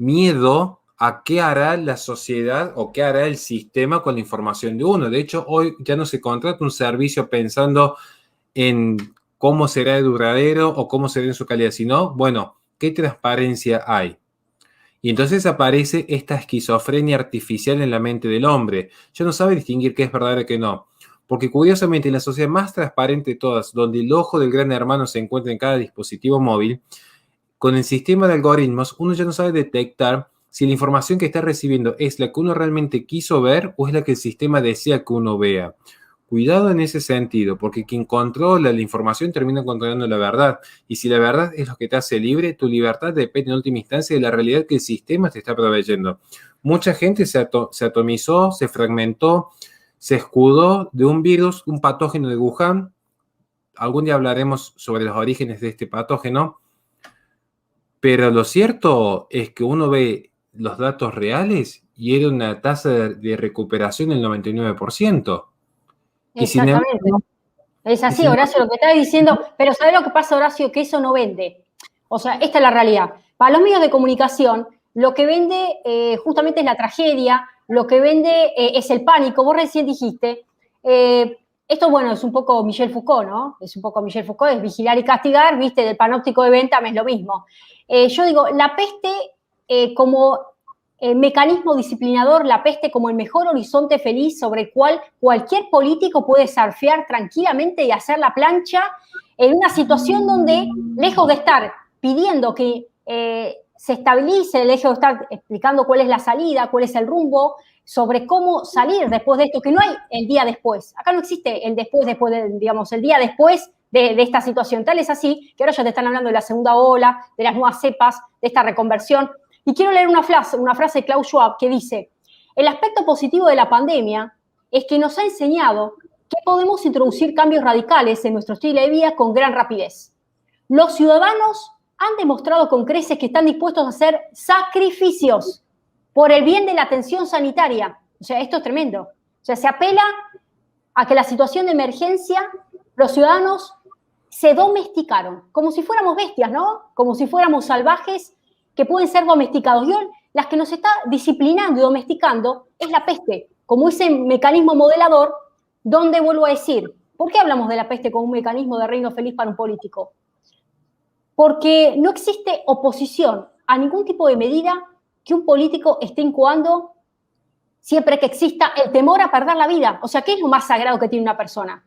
miedo a qué hará la sociedad o qué hará el sistema con la información de uno. De hecho, hoy ya no se contrata un servicio pensando en cómo será de duradero o cómo será en su calidad, sino, bueno, ¿qué transparencia hay? Y entonces aparece esta esquizofrenia artificial en la mente del hombre. Ya no sabe distinguir qué es verdadero y qué no. Porque curiosamente en la sociedad más transparente de todas, donde el ojo del gran hermano se encuentra en cada dispositivo móvil, con el sistema de algoritmos, uno ya no sabe detectar si la información que está recibiendo es la que uno realmente quiso ver o es la que el sistema desea que uno vea. Cuidado en ese sentido, porque quien controla la información termina controlando la verdad. Y si la verdad es lo que te hace libre, tu libertad depende en última instancia de la realidad que el sistema te está proveyendo. Mucha gente se atomizó, se fragmentó, se escudó de un virus, un patógeno de Wuhan. Algún día hablaremos sobre los orígenes de este patógeno. Pero lo cierto es que uno ve los datos reales y era una tasa de recuperación del 99%. Y sin Exactamente. embargo, Es así, Horacio, lo que estás diciendo, pero ¿sabés lo que pasa, Horacio? Que eso no vende. O sea, esta es la realidad. Para los medios de comunicación, lo que vende justamente es la tragedia, lo que vende es el pánico. Vos recién dijiste, esto, bueno, es un poco Michel Foucault, ¿no? Es un poco Michel Foucault, es vigilar y castigar, viste, del panóptico de venta es lo mismo. Yo digo, la peste como mecanismo disciplinador, la peste como el mejor horizonte feliz sobre el cual cualquier político puede surfear tranquilamente y hacer la plancha en una situación donde, lejos de estar pidiendo que se estabilice, lejos de estar explicando cuál es la salida, cuál es el rumbo, sobre cómo salir después de esto, que no hay el día después. Acá no existe el después digamos, el día después de esta situación. Tal es así que ahora ya te están hablando de la segunda ola, de las nuevas cepas, de esta reconversión. Y quiero leer una frase de Klaus Schwab que dice, el aspecto positivo de la pandemia es que nos ha enseñado que podemos introducir cambios radicales en nuestro estilo de vida con gran rapidez. Los ciudadanos han demostrado con creces que están dispuestos a hacer sacrificios por el bien de la atención sanitaria. O sea, esto es tremendo. O sea, se apela a que la situación de emergencia, los ciudadanos se domesticaron, como si fuéramos bestias, ¿no? Como si fuéramos salvajes que pueden ser domesticados. Y hoy, las que nos está disciplinando y domesticando es la peste, como ese mecanismo modelador donde, vuelvo a decir, ¿por qué hablamos de la peste como un mecanismo de reino feliz para un político? Porque no existe oposición a ningún tipo de medida que un político esté incoando siempre que exista el temor a perder la vida. O sea, ¿qué es lo más sagrado que tiene una persona?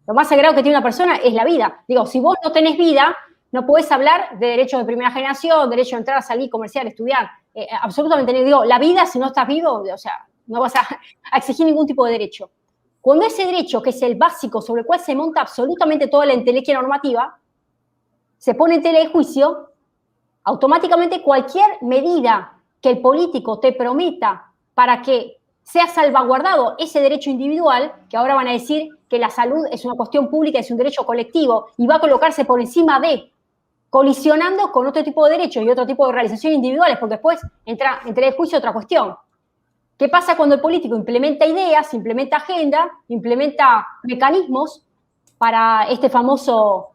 Lo más sagrado que tiene una persona es la vida. Digo, si vos no tenés vida, no podés hablar de derechos de primera generación, derecho a entrar, salir, comerciar, estudiar. Absolutamente no. Digo, la vida, si no estás vivo, o sea, no vas a exigir ningún tipo de derecho. Cuando ese derecho, que es el básico sobre el cual se monta absolutamente toda la entelequia normativa, se pone en tela de juicio, automáticamente cualquier medida que el político te prometa para que sea salvaguardado ese derecho individual, que ahora van a decir que la salud es una cuestión pública, es un derecho colectivo, y va a colocarse por encima de, colisionando con otro tipo de derechos y otro tipo de realizaciones individuales, porque después entra en tela de juicio otra cuestión. ¿Qué pasa cuando el político implementa ideas, implementa agenda, implementa mecanismos para esta famosa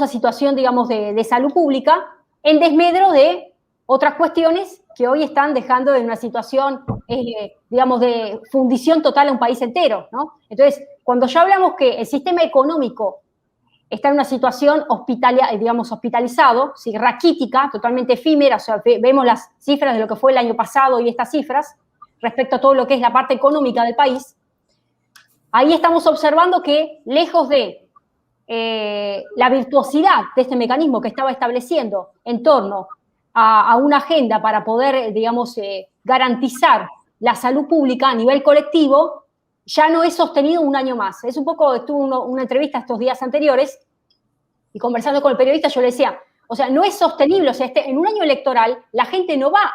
situación, digamos, de salud pública, en desmedro de otras cuestiones que hoy están dejando en una situación, digamos, de fundición total a un país entero, ¿no? Entonces, cuando ya hablamos que el sistema económico está en una situación hospitalizado, ¿sí? Raquítica, totalmente efímera, o sea, vemos las cifras de lo que fue el año pasado y estas cifras respecto a todo lo que es la parte económica del país, ahí estamos observando que, lejos de la virtuosidad de este mecanismo que estaba estableciendo en torno a una agenda para poder, digamos, garantizar la salud pública a nivel colectivo, ya no es sostenido un año más. Es un poco, estuve una entrevista estos días anteriores y conversando con el periodista yo le decía, o sea, no es sostenible, o sea, en un año electoral la gente no va,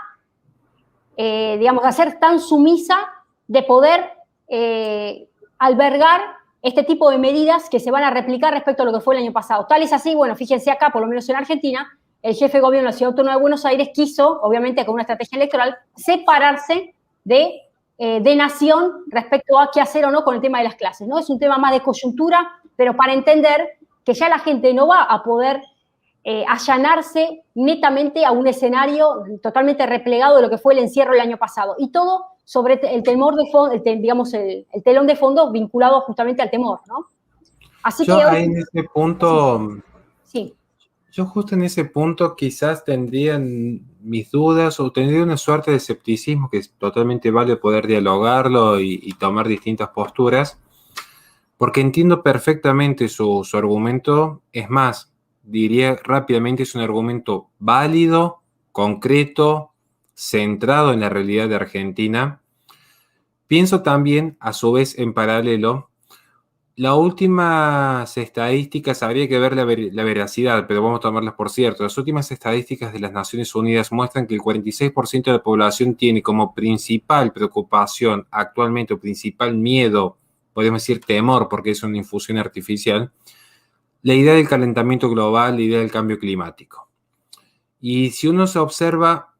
digamos, a ser tan sumisa de poder albergar este tipo de medidas que se van a replicar respecto a lo que fue el año pasado. Tal es así, bueno, fíjense acá, por lo menos en Argentina, el jefe de gobierno de la Ciudad Autónoma de Buenos Aires quiso, obviamente con una estrategia electoral, separarse de nación respecto a qué hacer o no con el tema de las clases, ¿no? Es un tema más de coyuntura, pero para entender que ya la gente no va a poder allanarse netamente a un escenario totalmente replegado de lo que fue el encierro el año pasado. Y todo sobre el temor de fondo, digamos, el telón de fondo vinculado justamente al temor, ¿no? Así yo que hoy, ahí en ese punto, sí. yo justo en ese punto quizás tendría mis dudas o tendría una suerte de escepticismo que es totalmente válido poder dialogarlo y tomar distintas posturas, porque entiendo perfectamente su argumento. Es más, diría rápidamente, es un argumento válido, concreto, centrado en la realidad de Argentina. Pienso también, a su vez, en paralelo, las últimas estadísticas, habría que ver la veracidad, pero vamos a tomarlas por cierto. Las últimas estadísticas de las Naciones Unidas muestran que el 46% de la población tiene como principal preocupación actualmente, o principal miedo, podemos decir temor, porque es una infusión artificial, la idea del calentamiento global, la idea del cambio climático. Y si uno se observa,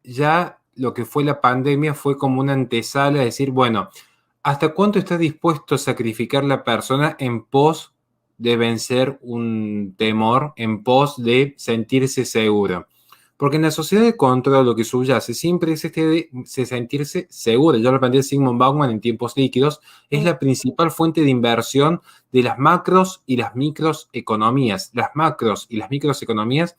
ya lo que fue la pandemia fue como una antesala, de decir, bueno, ¿hasta cuánto está dispuesto a sacrificar la persona en pos de vencer un temor, en pos de sentirse seguro? Porque en la sociedad de control lo que subyace siempre es de sentirse seguro. Ya lo planteé Sigmund Bauman en Tiempos Líquidos, es la principal fuente de inversión de las macros y las micros economías. Las macros y las micros economías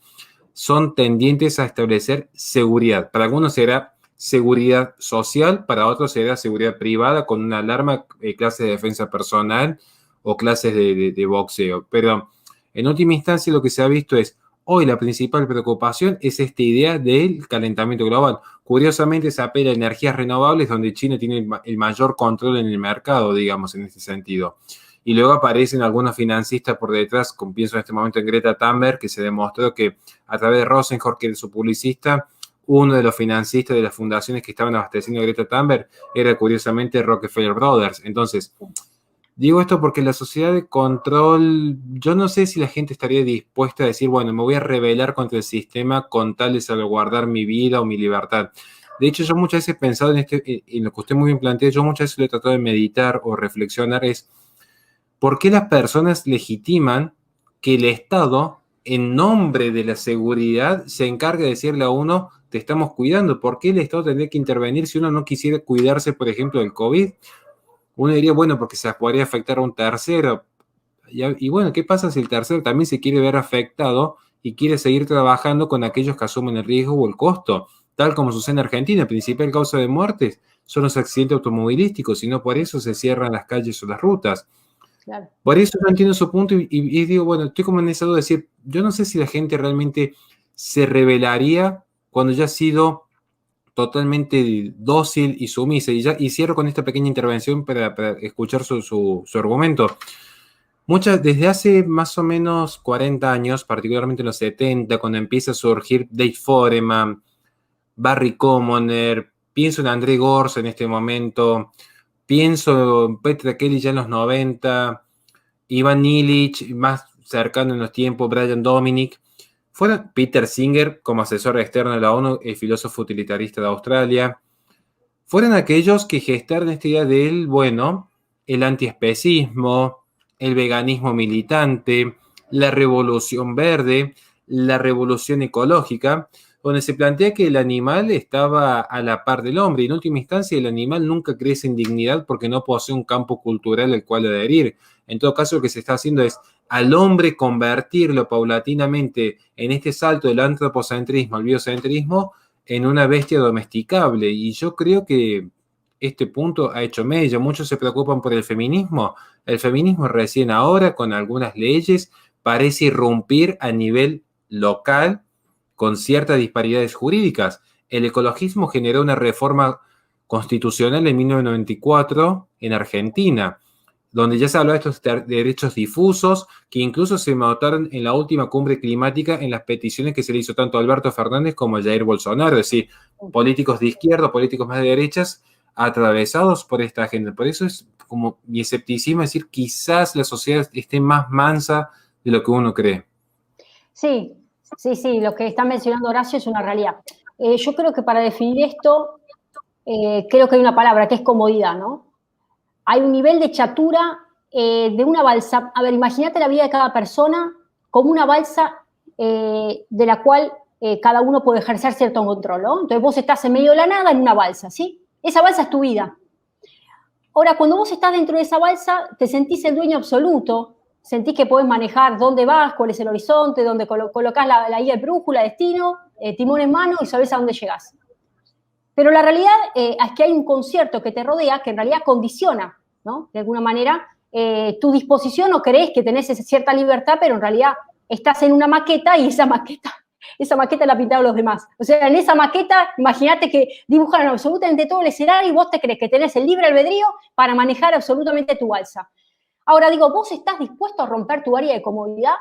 son tendientes a establecer seguridad. Para algunos será seguridad social, para otros será seguridad privada con una alarma, clases de defensa personal o clases de boxeo. Pero en última instancia lo que se ha visto es, hoy la principal preocupación es esta idea del calentamiento global. Curiosamente se apela a energías renovables donde China tiene el mayor control en el mercado, digamos, en este sentido. Y luego aparecen algunos financistas por detrás, como pienso en este momento en Greta Thunberg, que se demostró que a través de Rosenhorst, que era su publicista, uno de los financistas de las fundaciones que estaban abasteciendo a Greta Thunberg era curiosamente Rockefeller Brothers. Entonces, digo esto porque la sociedad de control, yo no sé si la gente estaría dispuesta a decir, bueno, me voy a rebelar contra el sistema con tal de salvaguardar mi vida o mi libertad. De hecho, yo muchas veces he pensado en lo que usted muy bien plantea, yo muchas veces lo he tratado de meditar o reflexionar, es ¿por qué las personas legitiman que el Estado, en nombre de la seguridad, se encargue de decirle a uno, te estamos cuidando? ¿Por qué el Estado tendría que intervenir si uno no quisiera cuidarse, por ejemplo, del COVID? Uno diría, bueno, porque se podría afectar a un tercero. Y bueno, ¿qué pasa si el tercero también se quiere ver afectado y quiere seguir trabajando con aquellos que asumen el riesgo o el costo? Tal como sucede en Argentina, la principal causa de muertes son los accidentes automovilísticos, y no por eso se cierran las calles o las rutas. Claro. Por eso no entiendo su punto y digo, bueno, estoy como en esa duda de decir, yo no sé si la gente realmente se rebelaría cuando ya ha sido totalmente dócil y sumisa. Y cierro con esta pequeña intervención para escuchar su argumento. Desde hace más o menos 40 años, particularmente en los 70, cuando empieza a surgir Dave Foreman, Barry Commoner, pienso en André Gorz en este momento, pienso en Petra Kelly ya en los 90, Ivan Illich, más cercano en los tiempos, Brian Dominic, fueron Peter Singer como asesor externo de la ONU, el filósofo utilitarista de Australia, fueron aquellos que gestaron esta idea del, bueno, el antiespecismo, el veganismo militante, la revolución verde, la revolución ecológica, donde se plantea que el animal estaba a la par del hombre, y en última instancia el animal nunca crece en dignidad porque no posee un campo cultural al cual adherir. En todo caso, lo que se está haciendo es al hombre convertirlo paulatinamente en este salto del antropocentrismo al biocentrismo en una bestia domesticable, y yo creo que este punto ha hecho mella. Muchos se preocupan por el feminismo. El feminismo recién ahora, con algunas leyes, parece irrumpir a nivel local con ciertas disparidades jurídicas. El ecologismo generó una reforma constitucional en 1994 en Argentina, donde ya se hablaba de estos derechos difusos, que incluso se notaron en la última cumbre climática en las peticiones que se le hizo tanto a Alberto Fernández como a Jair Bolsonaro, es decir, políticos de izquierda, políticos más de derechas, atravesados por esta agenda. Por eso es como mi escepticismo, es decir, quizás la sociedad esté más mansa de lo que uno cree. Sí, lo que está mencionando Horacio es una realidad. Yo creo que para definir esto, creo que hay una palabra que es comodidad, ¿no? Hay un nivel de chatura de una balsa. A ver, imagínate la vida de cada persona como una balsa de la cual cada uno puede ejercer cierto control, ¿no? Entonces vos estás en medio de la nada en una balsa, ¿sí? Esa balsa es tu vida. Ahora, cuando vos estás dentro de esa balsa, te sentís el dueño absoluto, sentís que podés manejar dónde vas, cuál es el horizonte, dónde colocás la guía de brújula, destino, timón en mano y sabés a dónde llegás. Pero la realidad es que hay un concierto que te rodea que en realidad condiciona, ¿no? De alguna manera, tu disposición, o crees que tenés cierta libertad, pero en realidad estás en una maqueta y esa maqueta la pintaron los demás. O sea, en esa maqueta, imagínate que dibujaron absolutamente todo el escenario y vos te crees que tenés el libre albedrío para manejar absolutamente tu balsa. Ahora digo, ¿vos estás dispuesto a romper tu área de comodidad?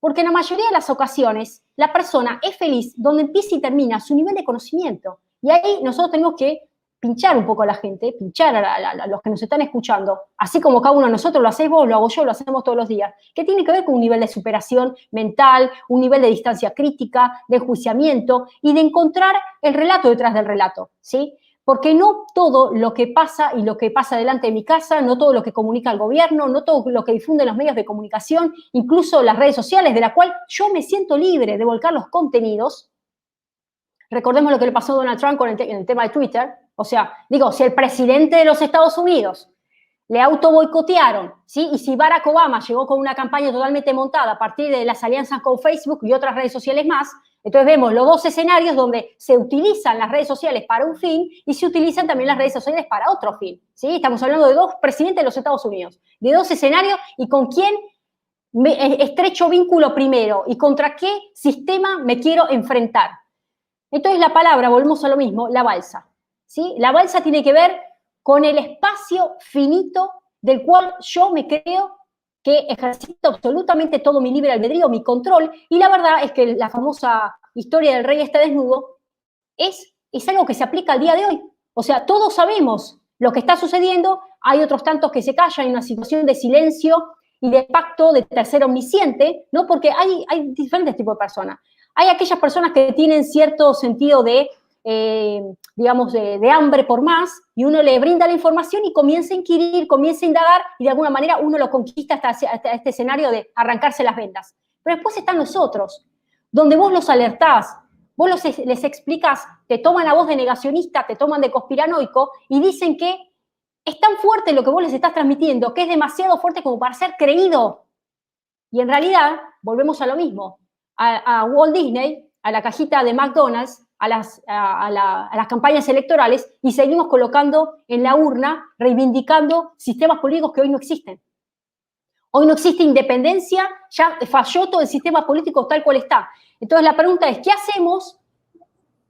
Porque en la mayoría de las ocasiones, la persona es feliz donde empieza y termina su nivel de conocimiento. Y ahí nosotros tenemos que pinchar un poco a la gente, pinchar a los que nos están escuchando, así como cada uno de nosotros, lo hacéis vos, lo hago yo, lo hacemos todos los días, que tiene que ver con un nivel de superación mental, un nivel de distancia crítica, de enjuiciamiento y de encontrar el relato detrás del relato, ¿sí? Porque no todo lo que pasa y lo que pasa delante de mi casa, no todo lo que comunica el gobierno, no todo lo que difunden los medios de comunicación, incluso las redes sociales, de la cual yo me siento libre de volcar los contenidos. Recordemos lo que le pasó a Donald Trump con el tema de Twitter. O sea, digo, si el presidente de los Estados Unidos le autoboicotearon, ¿sí? Y si Barack Obama llegó con una campaña totalmente montada a partir de las alianzas con Facebook y otras redes sociales más, entonces vemos los dos escenarios donde se utilizan las redes sociales para un fin y se utilizan también las redes sociales para otro fin, ¿sí? Estamos hablando de dos presidentes de los Estados Unidos, de dos escenarios y con quién estrecho vínculo primero y contra qué sistema me quiero enfrentar. Entonces la palabra, volvemos a lo mismo, la balsa, ¿sí? La balsa tiene que ver con el espacio finito del cual yo me creo que ejercito absolutamente todo mi libre albedrío, mi control, y la verdad es que la famosa historia del rey está desnudo es algo que se aplica al día de hoy. O sea, todos sabemos lo que está sucediendo, hay otros tantos que se callan, hay una situación de silencio y de pacto de tercer omnisciente, ¿no? Porque hay diferentes tipos de personas. Hay aquellas personas que tienen cierto sentido de, digamos, de hambre por más, y uno le brinda la información y comienza a inquirir, comienza a indagar, y de alguna manera uno lo conquista hasta este escenario de arrancarse las vendas. Pero después están los otros, donde vos los alertás, vos les explicás, te toman la voz de negacionista, te toman de conspiranoico, y dicen que es tan fuerte lo que vos les estás transmitiendo, que es demasiado fuerte como para ser creído. Y en realidad, volvemos a lo mismo, a Walt Disney, a la cajita de McDonald's, a las campañas electorales, y seguimos colocando en la urna, reivindicando sistemas políticos que hoy no existen. Hoy no existe independencia, ya falló todo el sistema político tal cual está. Entonces la pregunta es, ¿qué hacemos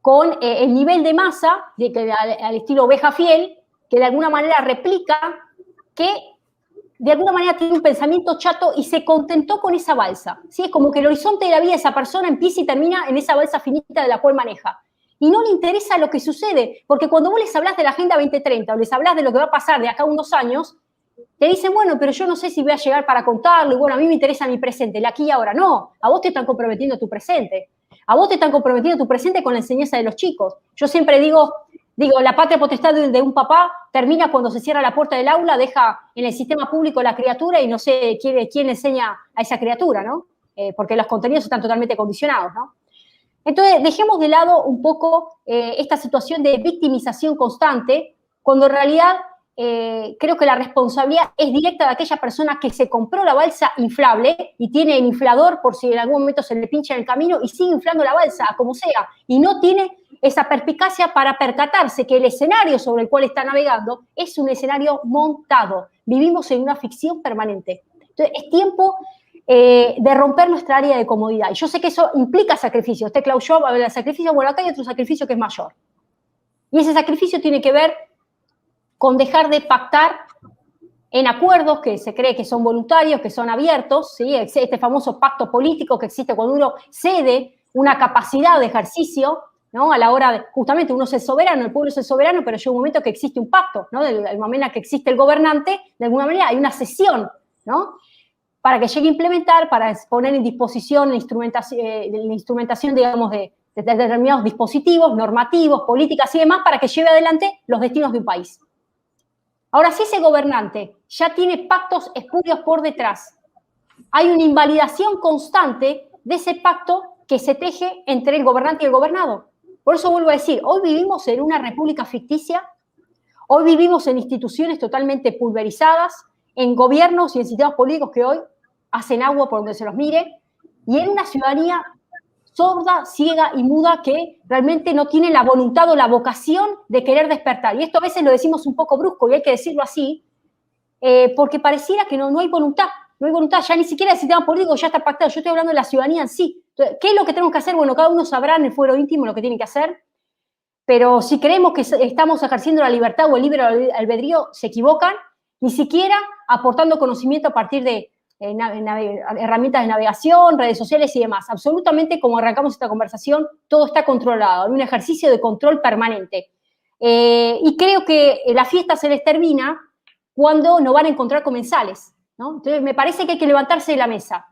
con el nivel de masa, al estilo oveja fiel, que de alguna manera replica, que de alguna manera tiene un pensamiento chato y se contentó con esa balsa? ¿Sí? Es como que el horizonte de la vida de esa persona empieza y termina en esa balsa finita de la cual maneja. Y no le interesa lo que sucede, porque cuando vos les hablás de la Agenda 2030 o les hablás de lo que va a pasar de acá a unos años, te dicen, bueno, pero yo no sé si voy a llegar para contarlo, y bueno, a mí me interesa mi presente, el aquí y ahora. No, a vos te están comprometiendo tu presente. A vos te están comprometiendo tu presente con la enseñanza de los chicos. Yo siempre digo, la patria potestad de un papá termina cuando se cierra la puerta del aula, deja en el sistema público la criatura y no sé quién le enseña a esa criatura, ¿no? Porque los contenidos están totalmente condicionados, ¿no? Entonces, dejemos de lado un poco esta situación de victimización constante, cuando en realidad creo que la responsabilidad es directa de aquella persona que se compró la balsa inflable y tiene el inflador por si en algún momento se le pincha en el camino y sigue inflando la balsa, como sea, y no tiene esa perspicacia para percatarse que el escenario sobre el cual está navegando es un escenario montado. Vivimos en una ficción permanente. Entonces, es tiempo de romper nuestra área de comodidad. Y yo sé que eso implica sacrificio. Klaus Schwab habla de sacrificio, bueno, acá hay otro sacrificio que es mayor. Y ese sacrificio tiene que ver con dejar de pactar en acuerdos que se cree que son voluntarios, que son abiertos, ¿sí? Este famoso pacto político que existe cuando uno cede una capacidad de ejercicio, ¿no? A la hora de, justamente, uno es el soberano, el pueblo es el soberano, pero llega un momento que existe un pacto, ¿no? Del momento en que existe el gobernante, de alguna manera hay una cesión, ¿no? Para que llegue a implementar, para poner en disposición la instrumentación, digamos, de determinados dispositivos, normativos, políticas y demás, para que lleve adelante los destinos de un país. Ahora, si ese gobernante ya tiene pactos espurios por detrás, hay una invalidación constante de ese pacto que se teje entre el gobernante y el gobernado. Por eso vuelvo a decir, hoy vivimos en una república ficticia, hoy vivimos en instituciones totalmente pulverizadas, en gobiernos y en sistemas políticos que hoy hacen agua por donde se los mire, y en una ciudadanía sorda, ciega y muda que realmente no tiene la voluntad o la vocación de querer despertar. Y esto a veces lo decimos un poco brusco y hay que decirlo así, porque pareciera que no hay voluntad. No hay voluntad, ya ni siquiera el sistema político ya está pactado. Yo estoy hablando de la ciudadanía en sí. Entonces, ¿qué es lo que tenemos que hacer? Bueno, cada uno sabrá en el fuero íntimo lo que tiene que hacer, pero si creemos que estamos ejerciendo la libertad o el libre albedrío, se equivocan, ni siquiera aportando conocimiento a partir de herramientas de navegación, redes sociales y demás. Absolutamente, como arrancamos esta conversación, todo está controlado. Hay un ejercicio de control permanente. Y creo que la fiesta se les termina cuando no van a encontrar comensales, ¿no? Entonces, me parece que hay que levantarse de la mesa.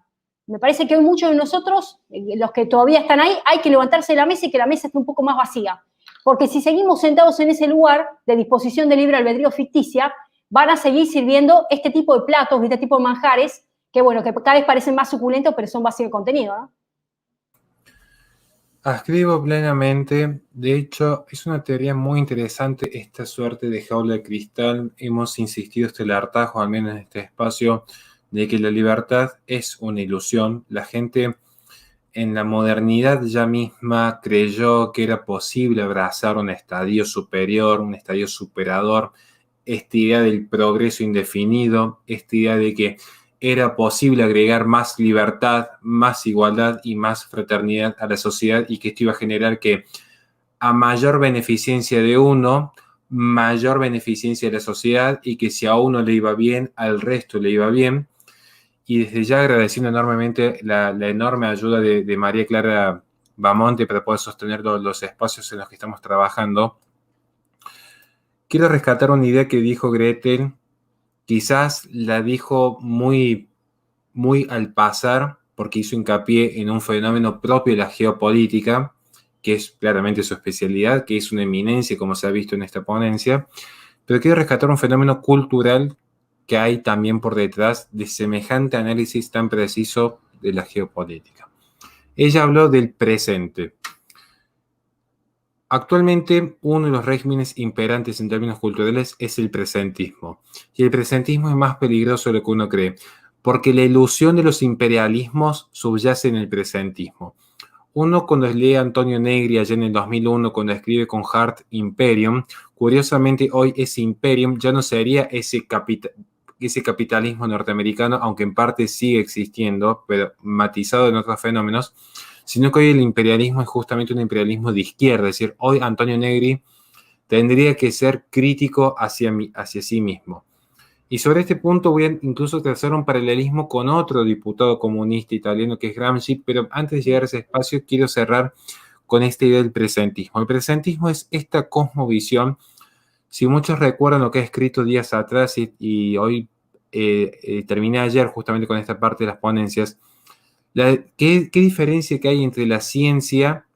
Me parece que hoy muchos de nosotros, los que todavía están ahí, hay que levantarse de la mesa y que la mesa esté un poco más vacía. Porque si seguimos sentados en ese lugar de disposición de libre albedrío ficticia, van a seguir sirviendo este tipo de platos, este tipo de manjares, que bueno, que cada vez parecen más suculentos, pero son vacíos de contenido, ¿no? Ascribo plenamente. De hecho, es una teoría muy interesante esta suerte de jaula de cristal. Hemos insistido hasta el hartazgo, al menos en este espacio, de que la libertad es una ilusión. La gente en la modernidad ya misma creyó que era posible abrazar un estadio superior, un estadio superador, esta idea del progreso indefinido, esta idea de que era posible agregar más libertad, más igualdad y más fraternidad a la sociedad y que esto iba a generar que a mayor beneficencia de uno, mayor beneficencia de la sociedad y que si a uno le iba bien, al resto le iba bien. Y desde ya agradeciendo enormemente la enorme ayuda de María Clara Bamonte para poder sostener los espacios en los que estamos trabajando. Quiero rescatar una idea que dijo Gretel. Quizás la dijo muy, muy al pasar, porque hizo hincapié en un fenómeno propio de la geopolítica, que es claramente su especialidad, que es una eminencia, como se ha visto en esta ponencia. Pero quiero rescatar un fenómeno cultural que hay también por detrás de semejante análisis tan preciso de la geopolítica. Ella habló del presente. Actualmente, uno de los regímenes imperantes en términos culturales es el presentismo. Y el presentismo es más peligroso de lo que uno cree, porque la ilusión de los imperialismos subyace en el presentismo. Uno cuando lee a Antonio Negri allá en el 2001, cuando escribe con Hart Imperium, curiosamente hoy ese Imperium ya no sería ese capitalismo norteamericano, aunque en parte sigue existiendo, pero matizado en otros fenómenos, sino que hoy el imperialismo es justamente un imperialismo de izquierda. Es decir, hoy Antonio Negri tendría que ser crítico hacia sí mismo. Y sobre este punto voy a incluso trazar un paralelismo con otro diputado comunista italiano que es Gramsci, pero antes de llegar a ese espacio quiero cerrar con esta idea del presentismo. El presentismo es esta cosmovisión. Si muchos recuerdan lo que he escrito días atrás y hoy terminé ayer justamente con esta parte de las ponencias, ¿qué diferencia que hay entre la ciencia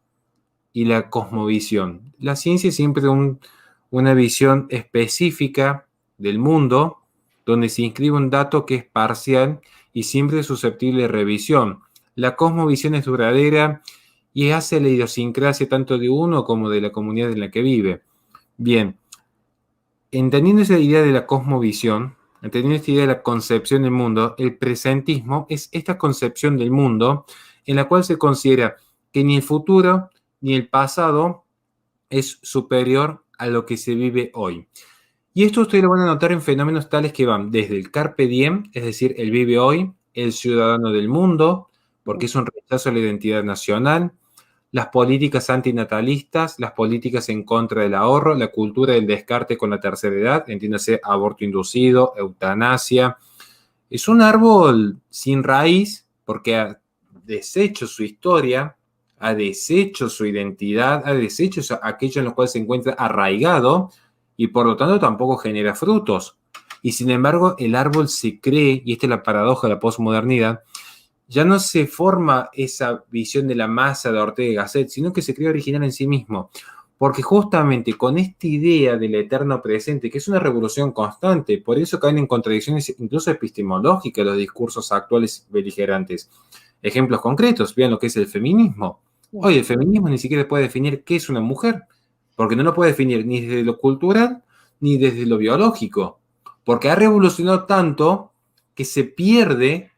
y la cosmovisión? La ciencia es siempre una visión específica del mundo, donde se inscribe un dato que es parcial y siempre susceptible de revisión. La cosmovisión es duradera y hace la idiosincrasia tanto de uno como de la comunidad en la que vive. Bien, entendiendo esa idea de la cosmovisión, entendiendo esta idea de la concepción del mundo, el presentismo es esta concepción del mundo en la cual se considera que ni el futuro ni el pasado es superior a lo que se vive hoy. Y esto ustedes lo van a notar en fenómenos tales que van desde el carpe diem, es decir, el vive hoy, el ciudadano del mundo, porque es un rechazo a la identidad nacional, las políticas antinatalistas, las políticas en contra del ahorro, la cultura del descarte con la tercera edad, entiéndase aborto inducido, eutanasia. Es un árbol sin raíz porque ha deshecho su historia, ha deshecho su identidad, ha deshecho aquello en lo cual se encuentra arraigado y por lo tanto tampoco genera frutos. Y sin embargo, el árbol se cree, y esta es la paradoja de la posmodernidad, ya no se forma esa visión de la masa de Ortega y Gasset, sino que se crea original en sí mismo. Porque justamente con esta idea del eterno presente, que es una revolución constante, por eso caen en contradicciones incluso epistemológicas los discursos actuales beligerantes. Ejemplos concretos, vean lo que es el feminismo. Hoy el feminismo ni siquiera puede definir qué es una mujer, porque no lo puede definir ni desde lo cultural ni desde lo biológico, porque ha revolucionado tanto que se pierde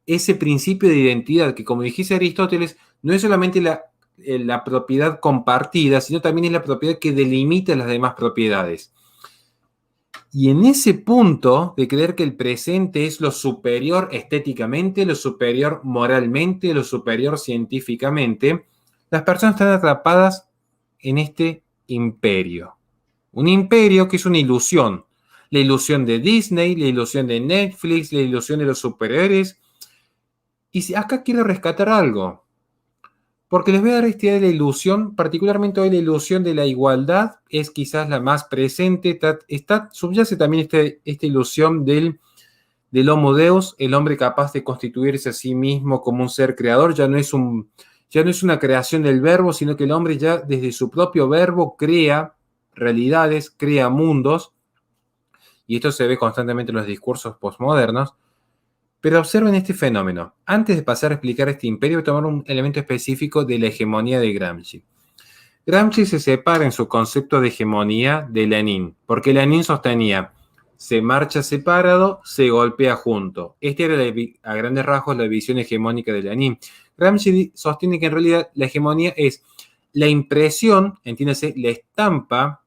ese principio de identidad que, como dijese Aristóteles, no es solamente la propiedad compartida, sino también es la propiedad que delimita las demás propiedades. Y en ese punto de creer que el presente es lo superior estéticamente, lo superior moralmente, lo superior científicamente, las personas están atrapadas en este imperio. Un imperio que es una ilusión. La ilusión de Disney, la ilusión de Netflix, la ilusión de los superhéroes. Y acá quiero rescatar algo. Porque les voy a dar esta idea de la ilusión, particularmente hoy la ilusión de la igualdad es quizás la más presente. Subyace también esta ilusión del Homo Deus, el hombre capaz de constituirse a sí mismo como un ser creador. Ya no es una creación del verbo, sino que el hombre ya desde su propio verbo crea realidades, crea mundos, y esto se ve constantemente en los discursos postmodernos. Pero observen este fenómeno. Antes de pasar a explicar este imperio, voy a tomar un elemento específico de la hegemonía de Gramsci. Gramsci se separa en su concepto de hegemonía de Lenin, porque Lenin sostenía, se marcha separado, se golpea junto. Esta era, a grandes rasgos, la visión hegemónica de Lenin. Gramsci sostiene que en realidad la hegemonía es la impresión, entiéndase, la estampa,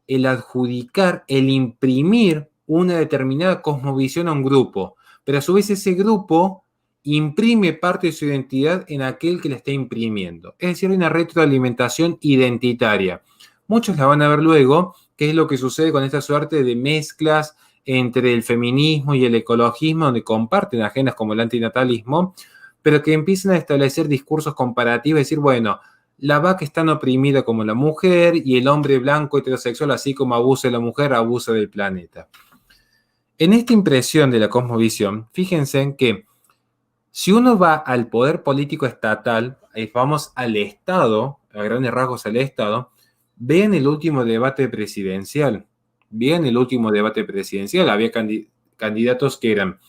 el adjudicar, el imprimir una determinada cosmovisión a un grupo, pero a su vez ese grupo imprime parte de su identidad en aquel que la está imprimiendo. Es decir, hay una retroalimentación identitaria. Muchos la van a ver luego, que es lo que sucede con esta suerte de mezclas entre el feminismo y el ecologismo, donde comparten agendas como el antinatalismo, pero que empiezan a establecer discursos comparativos, es decir, bueno, la vaca es tan oprimida como la mujer y el hombre blanco heterosexual, así como abusa de la mujer, abusa del planeta. En esta impresión de la cosmovisión, fíjense en que si uno va al poder político estatal, vamos al Estado, a grandes rasgos al Estado, vean el último debate presidencial. Había candidatos que eran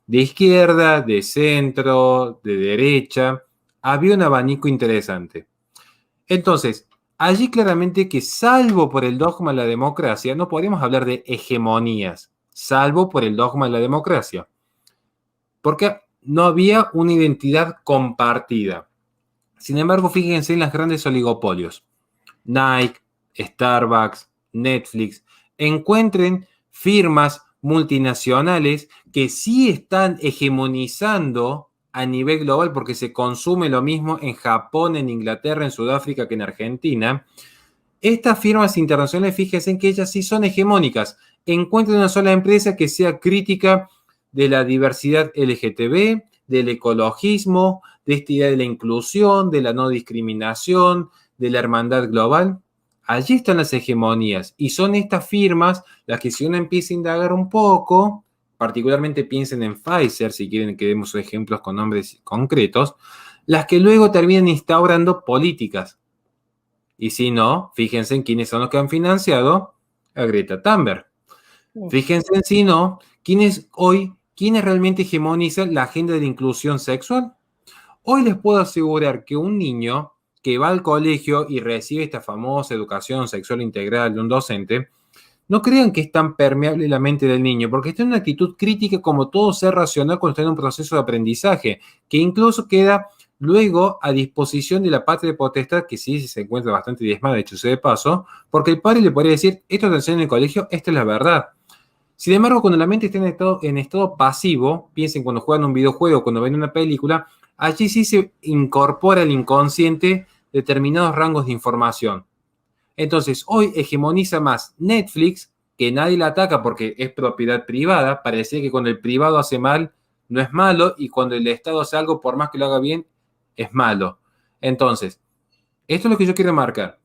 de izquierda, de centro, de derecha. Había un abanico interesante. Entonces, allí claramente que salvo por el dogma de la democracia, no podríamos hablar de hegemonías, salvo por el dogma de la democracia, porque no había una identidad compartida. Sin embargo, fíjense en los grandes oligopolios. Nike, Starbucks, Netflix, encuentren firmas multinacionales que sí están hegemonizando a nivel global porque se consume lo mismo en Japón, en Inglaterra, en Sudáfrica que en Argentina. Estas firmas internacionales, fíjense en que ellas sí son hegemónicas. Encuentren una sola empresa que sea crítica de la diversidad LGTB, del ecologismo, de esta idea de la inclusión, de la no discriminación, de la hermandad global. Allí están las hegemonías y son estas firmas las que si uno empieza a indagar un poco, particularmente piensen en Pfizer, si quieren que demos ejemplos con nombres concretos, las que luego terminan instaurando políticas. Y si no, fíjense en quiénes son los que han financiado a Greta Thunberg. Fíjense en si no, quiénes realmente hegemonizan la agenda de la inclusión sexual. Hoy les puedo asegurar que un niño que va al colegio y recibe esta famosa educación sexual integral de un docente, no crean que es tan permeable la mente del niño, porque está en una actitud crítica como todo ser racional cuando está en un proceso de aprendizaje, que incluso queda luego a disposición de la patria potestad, que sí se encuentra bastante diezmada, de hecho, sea de paso, porque el padre le podría decir, esto te enseñan en el colegio, esta es la verdad. Sin embargo, cuando la mente está en estado pasivo, piensen cuando juegan un videojuego, cuando ven una película, allí sí se incorpora al inconsciente determinados rangos de información. Entonces, hoy hegemoniza más Netflix, que nadie la ataca porque es propiedad privada. Parece que cuando el privado hace mal, no es malo, y cuando el Estado hace algo, por más que lo haga bien, es malo. Entonces, esto es lo que yo quiero marcar.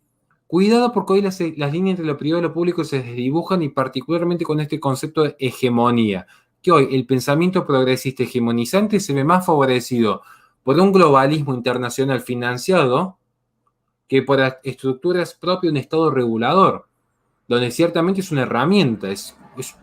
Cuidado porque hoy las líneas entre lo privado y lo público se desdibujan, y particularmente con este concepto de hegemonía, que hoy el pensamiento progresista hegemonizante se ve más favorecido por un globalismo internacional financiado que por estructuras propias de un Estado regulador, donde ciertamente es una herramienta,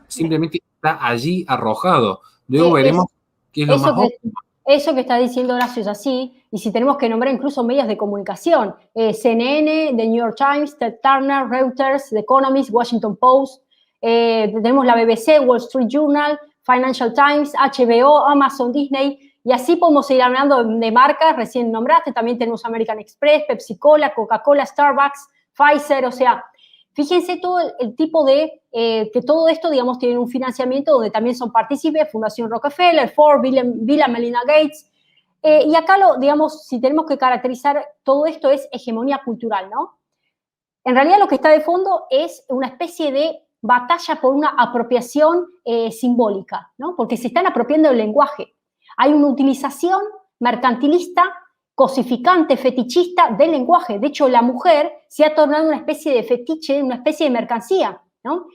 simplemente está allí arrojado. Luego veremos qué es lo más óptimo. Eso que está diciendo Horacio es así, y si tenemos que nombrar incluso medios de comunicación, CNN, The New York Times, Ted Turner, Reuters, The Economist, Washington Post, tenemos la BBC, Wall Street Journal, Financial Times, HBO, Amazon, Disney, y así podemos seguir hablando de marcas, recién nombraste, también tenemos American Express, Pepsi Cola, Coca-Cola, Starbucks, Pfizer, o sea, fíjense todo el tipo de, que todo esto, digamos, tiene un financiamiento donde también son partícipes, Fundación Rockefeller, Ford, Bill and Melinda Gates, y acá, digamos, si tenemos que caracterizar todo esto es hegemonía cultural, ¿no? En realidad lo que está de fondo es una especie de batalla por una apropiación simbólica, ¿no? Porque se están apropiando del lenguaje. Hay una utilización mercantilista cosificante, fetichista del lenguaje. De hecho, la mujer se ha tornado una especie de fetiche, una especie de mercancía, ¿no?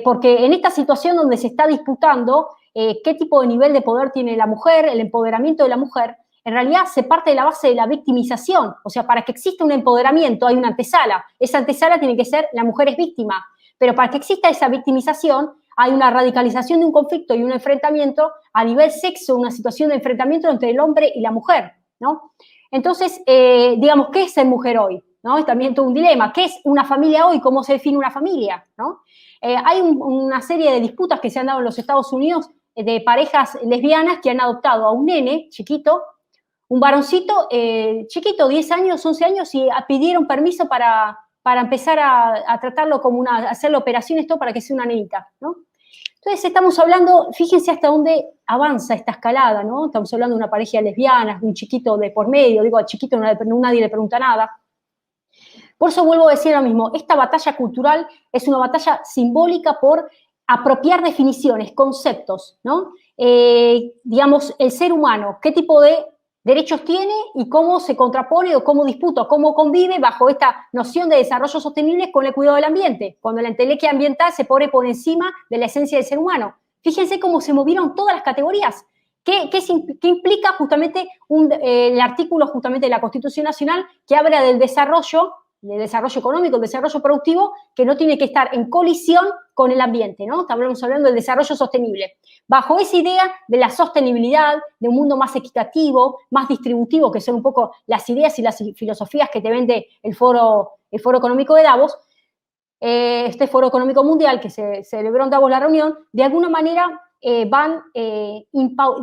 Porque en esta situación donde se está disputando qué tipo de nivel de poder tiene la mujer, el empoderamiento de la mujer, en realidad se parte de la base de la victimización. O sea, para que exista un empoderamiento hay una antesala. Esa antesala tiene que ser la mujer es víctima. Pero para que exista esa victimización hay una radicalización de un conflicto y un enfrentamiento a nivel sexo, una situación de enfrentamiento entre el hombre y la mujer, ¿no? Entonces, digamos, ¿qué es ser mujer hoy? ¿No? Es también todo un dilema. ¿Qué es una familia hoy? ¿Cómo se define una familia? ¿No? Hay una serie de disputas que se han dado en los Estados Unidos de parejas lesbianas que han adoptado a un nene chiquito, un varoncito chiquito, 10 años, 11 años, y pidieron permiso para empezar a tratarlo como hacerle operaciones, todo para que sea una nenita, ¿no? Entonces estamos hablando, fíjense hasta dónde avanza esta escalada, ¿no? Estamos hablando de una pareja lesbiana, un chiquito de por medio, digo, al chiquito nadie le pregunta nada. Por eso vuelvo a decir lo mismo, esta batalla cultural es una batalla simbólica por apropiar definiciones, conceptos, ¿no? Digamos, el ser humano, qué tipo de derechos tiene y cómo se contrapone o cómo disputa o cómo convive bajo esta noción de desarrollo sostenible con el cuidado del ambiente, cuando la entelequia ambiental se pone por encima de la esencia del ser humano. Fíjense cómo se movieron todas las categorías. ¿Qué implica justamente el artículo justamente de la Constitución Nacional que habla del desarrollo económico, el desarrollo productivo, que no tiene que estar en colisión con el ambiente, ¿no? Estamos hablando del desarrollo sostenible. Bajo esa idea de la sostenibilidad, de un mundo más equitativo, más distributivo, que son un poco las ideas y las filosofías que te vende el Foro Económico de Davos, este Foro Económico Mundial que se celebró en Davos la reunión, de alguna manera van,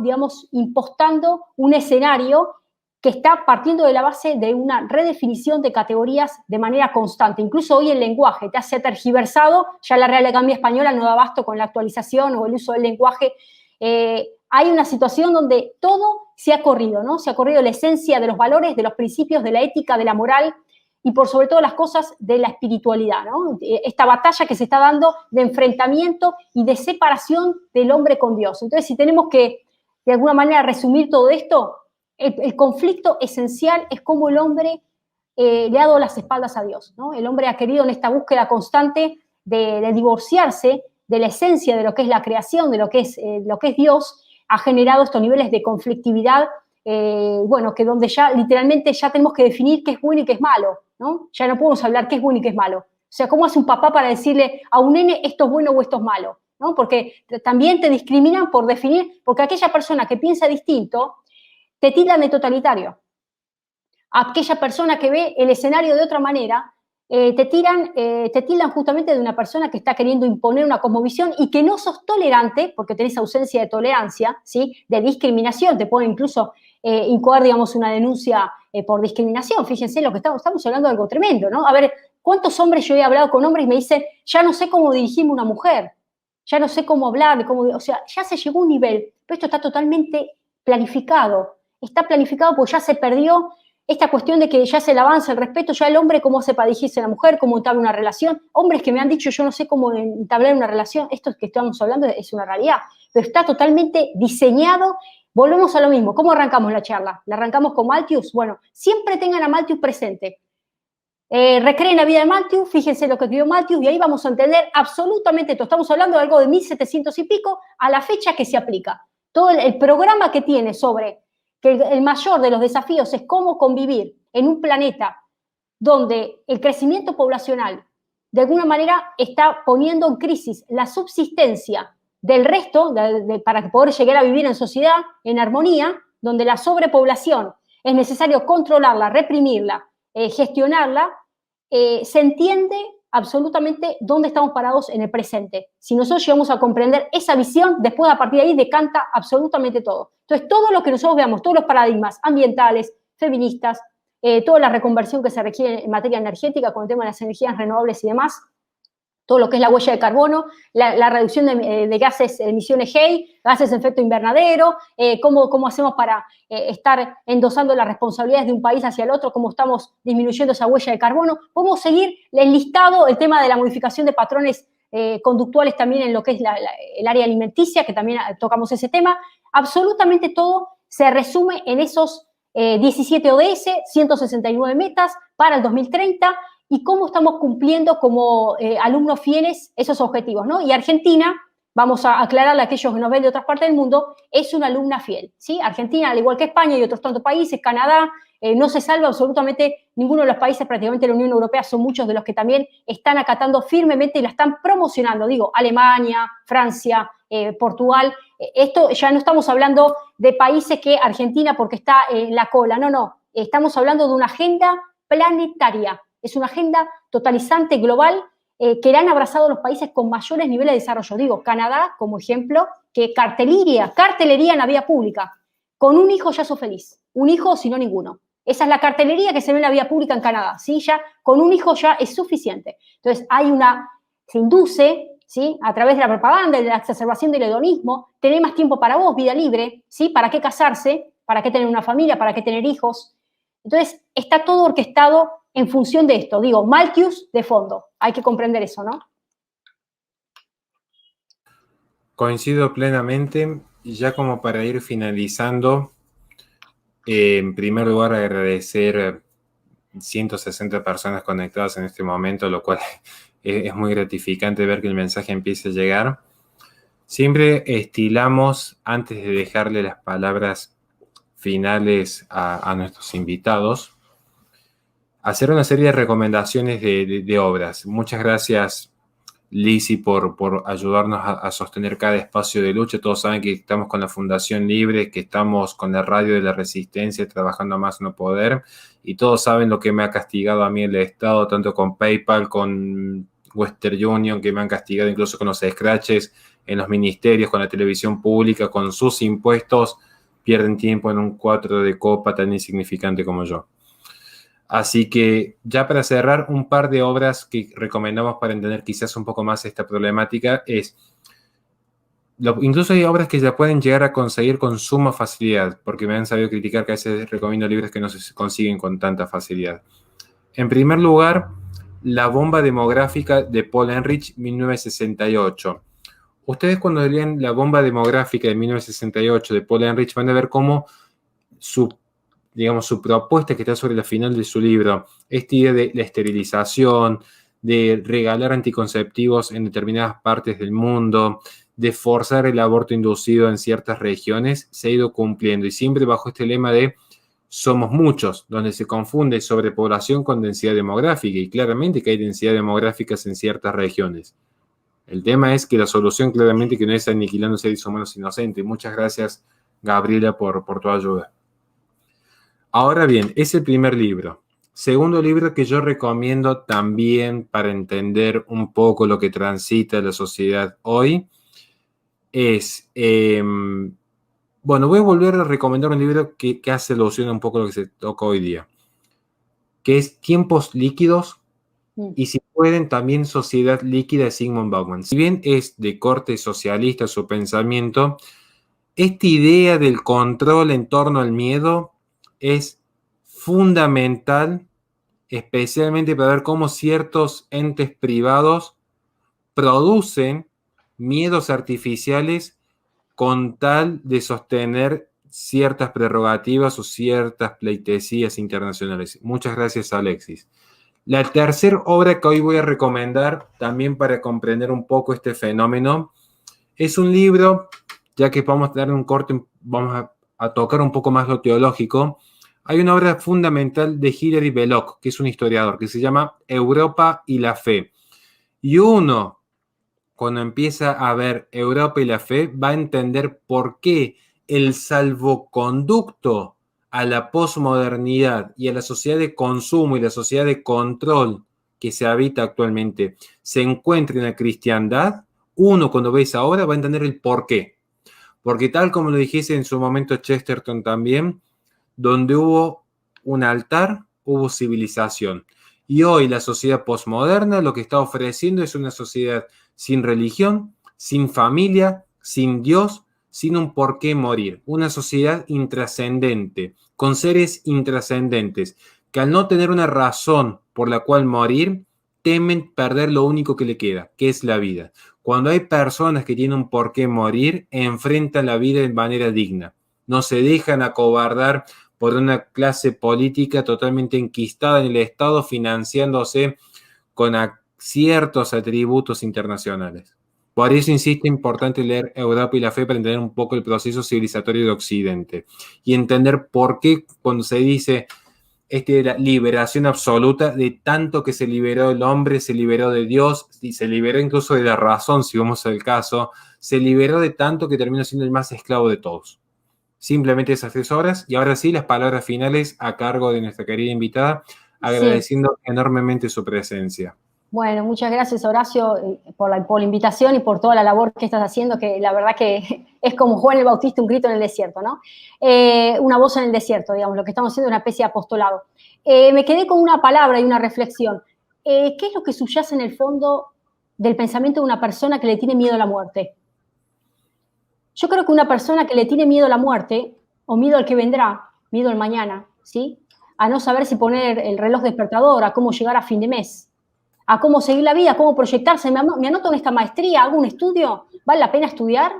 digamos, impostando un escenario que está partiendo de la base de una redefinición de categorías de manera constante. Incluso hoy el lenguaje se ha tergiversado, ya la Real Academia Española no da abasto con la actualización o el uso del lenguaje. Hay una situación donde todo se ha corrido, ¿no? Se ha corrido la esencia de los valores, de los principios, de la ética, de la moral y por sobre todas las cosas de la espiritualidad, ¿no? Esta batalla que se está dando de enfrentamiento y de separación del hombre con Dios. Entonces, si tenemos que, de alguna manera, resumir todo esto, el conflicto esencial es cómo el hombre le ha dado las espaldas a Dios, ¿no? El hombre ha querido en esta búsqueda constante de divorciarse de la esencia de lo que es la creación, de lo que es Dios, ha generado estos niveles de conflictividad, bueno, que donde ya literalmente ya tenemos que definir qué es bueno y qué es malo, ¿no? Ya no podemos hablar qué es bueno y qué es malo. O sea, ¿cómo hace un papá para decirle a un nene esto es bueno o esto es malo? ¿No? Porque también te discriminan por definir, porque aquella persona que piensa distinto te tildan de totalitario. Aquella persona que ve el escenario de otra manera, te tildan justamente de una persona que está queriendo imponer una cosmovisión y que no sos tolerante, porque tenés ausencia de tolerancia, ¿sí? De discriminación, te pueden incluso incoar, digamos, una denuncia por discriminación. Fíjense lo que estamos hablando de algo tremendo, ¿no? A ver, ¿cuántos hombres yo he hablado con hombres y me dicen, ya no sé cómo dirigirme a una mujer, ya no sé cómo hablar, o sea, ya se llegó a un nivel, pero esto está totalmente planificado. Está planificado porque ya se perdió esta cuestión de que ya se le avanza el respeto, ya el hombre cómo hace para dirigirse a la mujer, cómo entabla una relación. Hombres que me han dicho, yo no sé cómo entablar una relación, esto que estamos hablando es una realidad, pero está totalmente diseñado. Volvemos a lo mismo, ¿cómo arrancamos la charla? ¿La arrancamos con Malthus? Bueno, siempre tengan a Malthus presente. Recreen la vida de Malthus, fíjense lo que escribió Malthus y ahí vamos a entender absolutamente todo. Estamos hablando de algo de 1700 y pico a la fecha que se aplica. Todo el programa que tiene sobre que el mayor de los desafíos es cómo convivir en un planeta donde el crecimiento poblacional de alguna manera está poniendo en crisis la subsistencia del resto para poder llegar a vivir en sociedad, en armonía, donde la sobrepoblación es necesario controlarla, reprimirla, gestionarla, se entiende absolutamente dónde estamos parados en el presente. Si nosotros llegamos a comprender esa visión, después a partir de ahí decanta absolutamente todo. Entonces, todo lo que nosotros veamos, todos los paradigmas ambientales, feministas, toda la reconversión que se requiere en materia energética con el tema de las energías renovables y demás, todo lo que es la huella de carbono, la reducción de gases, emisiones GEI, gases de efecto invernadero, cómo hacemos para estar endosando las responsabilidades de un país hacia el otro, cómo estamos disminuyendo esa huella de carbono. Podemos seguir el listado, el tema de la modificación de patrones conductuales también en lo que es el área alimenticia, que también tocamos ese tema. Absolutamente todo se resume en esos 17 ODS, 169 metas para el 2030 y cómo estamos cumpliendo como alumnos fieles esos objetivos, ¿no? Y Argentina, vamos a aclararle a aquellos que nos ven de otras partes del mundo, es una alumna fiel, ¿sí? Argentina, al igual que España y otros tantos países, Canadá, no se salva absolutamente ninguno de los países, prácticamente la Unión Europea son muchos de los que también están acatando firmemente y la están promocionando, digo, Alemania, Francia, Portugal. Esto ya no estamos hablando de países que Argentina porque está en la cola, no, estamos hablando de una agenda planetaria, es una agenda totalizante global que la han abrazado los países con mayores niveles de desarrollo. Digo, Canadá, como ejemplo, que cartelería en la vía pública. Con un hijo ya sos feliz. Un hijo, si no ninguno. Esa es la cartelería que se ve en la vía pública en Canadá. ¿Sí? Ya con un hijo ya es suficiente. Entonces, se induce, ¿sí? A través de la propaganda, de la exacerbación del hedonismo, tener más tiempo para vos, vida libre, ¿sí? ¿Para qué casarse? ¿Para qué tener una familia? ¿Para qué tener hijos? Entonces, está todo orquestado en función de esto. Digo, Malthus de fondo. Hay que comprender eso, ¿no? Coincido plenamente. Y ya como para ir finalizando, en primer lugar agradecer 160 personas conectadas en este momento, lo cual es muy gratificante ver que el mensaje empiece a llegar. Siempre estilamos, antes de dejarle las palabras finales a nuestros invitados, hacer una serie de recomendaciones de obras. Muchas gracias, Lizzy, por ayudarnos a sostener cada espacio de lucha. Todos saben que estamos con la Fundación Libre, que estamos con la Radio de la Resistencia, trabajando a más no poder, y todos saben lo que me ha castigado a mí el Estado, tanto con PayPal, con Western Union, que me han castigado incluso con los scratches en los ministerios, con la televisión pública, con sus impuestos, pierden tiempo en un 4 de copa tan insignificante como yo. Así que ya para cerrar, un par de obras que recomendamos para entender quizás un poco más esta problemática es, incluso hay obras que ya pueden llegar a conseguir con suma facilidad, porque me han sabido criticar que a veces recomiendo libros que no se consiguen con tanta facilidad. En primer lugar, La bomba demográfica de Paul Ehrlich, 1968. Ustedes cuando leen La bomba demográfica de 1968 de Paul Ehrlich van a ver cómo su propuesta que está sobre la final de su libro, esta idea de la esterilización, de regalar anticonceptivos en determinadas partes del mundo, de forzar el aborto inducido en ciertas regiones, se ha ido cumpliendo y siempre bajo este lema de somos muchos, donde se confunde sobrepoblación con densidad demográfica y claramente que hay densidad demográficas en ciertas regiones. El tema es que la solución claramente que no es aniquilando seres humanos inocentes. Muchas gracias, Gabriela, por tu ayuda. Ahora bien, es el primer libro. Segundo libro que yo recomiendo también para entender un poco lo que transita la sociedad hoy es, voy a volver a recomendar un libro que hace alusión a un poco lo que se toca hoy día, que es Tiempos líquidos y si pueden también Sociedad líquida de Zygmunt Bauman. Si bien es de corte socialista su pensamiento, esta idea del control en torno al miedo es fundamental, especialmente para ver cómo ciertos entes privados producen miedos artificiales con tal de sostener ciertas prerrogativas o ciertas pleitesías internacionales. Muchas gracias, Alexis. La tercera obra que hoy voy a recomendar, también para comprender un poco este fenómeno, es un libro, ya que vamos a dar un corte, vamos a tocar un poco más lo teológico. Hay una obra fundamental de Hilary Belloc, que es un historiador, que se llama Europa y la fe. Y uno, cuando empieza a ver Europa y la fe, va a entender por qué el salvoconducto a la posmodernidad y a la sociedad de consumo y la sociedad de control que se habita actualmente se encuentra en la cristiandad. Uno, cuando ve esa obra, va a entender el por qué. Porque tal como lo dijese en su momento Chesterton también, donde hubo un altar, hubo civilización. Y hoy la sociedad posmoderna lo que está ofreciendo es una sociedad sin religión, sin familia, sin Dios, sin un por qué morir. Una sociedad intrascendente, con seres intrascendentes, que al no tener una razón por la cual morir, temen perder lo único que le queda, que es la vida. Cuando hay personas que tienen un por qué morir, enfrentan la vida de manera digna. No se dejan acobardar por una clase política totalmente enquistada en el Estado, financiándose con ciertos atributos internacionales. Por eso insisto, es importante leer Europa y la fe para entender un poco el proceso civilizatorio de Occidente y entender por qué cuando se dice la liberación absoluta, de tanto que se liberó el hombre, se liberó de Dios y se liberó incluso de la razón, si vamos al caso, se liberó de tanto que terminó siendo el más esclavo de todos. Simplemente esas 3 horas, y ahora sí, las palabras finales a cargo de nuestra querida invitada, agradeciendo enormemente su presencia. Bueno, muchas gracias, Horacio, por la invitación y por toda la labor que estás haciendo, que la verdad que es como Juan el Bautista, un grito en el desierto, ¿no? Una voz en el desierto, digamos, lo que estamos haciendo es una especie de apostolado. Me quedé con una palabra y una reflexión. ¿Qué es lo que subyace en el fondo del pensamiento de una persona que le tiene miedo a la muerte? Yo creo que una persona que le tiene miedo a la muerte, o miedo al que vendrá, miedo al mañana, ¿sí? A no saber si poner el reloj despertador, a cómo llegar a fin de mes, a cómo seguir la vida, cómo proyectarse. Me anoto en esta maestría, hago un estudio, ¿vale la pena estudiar?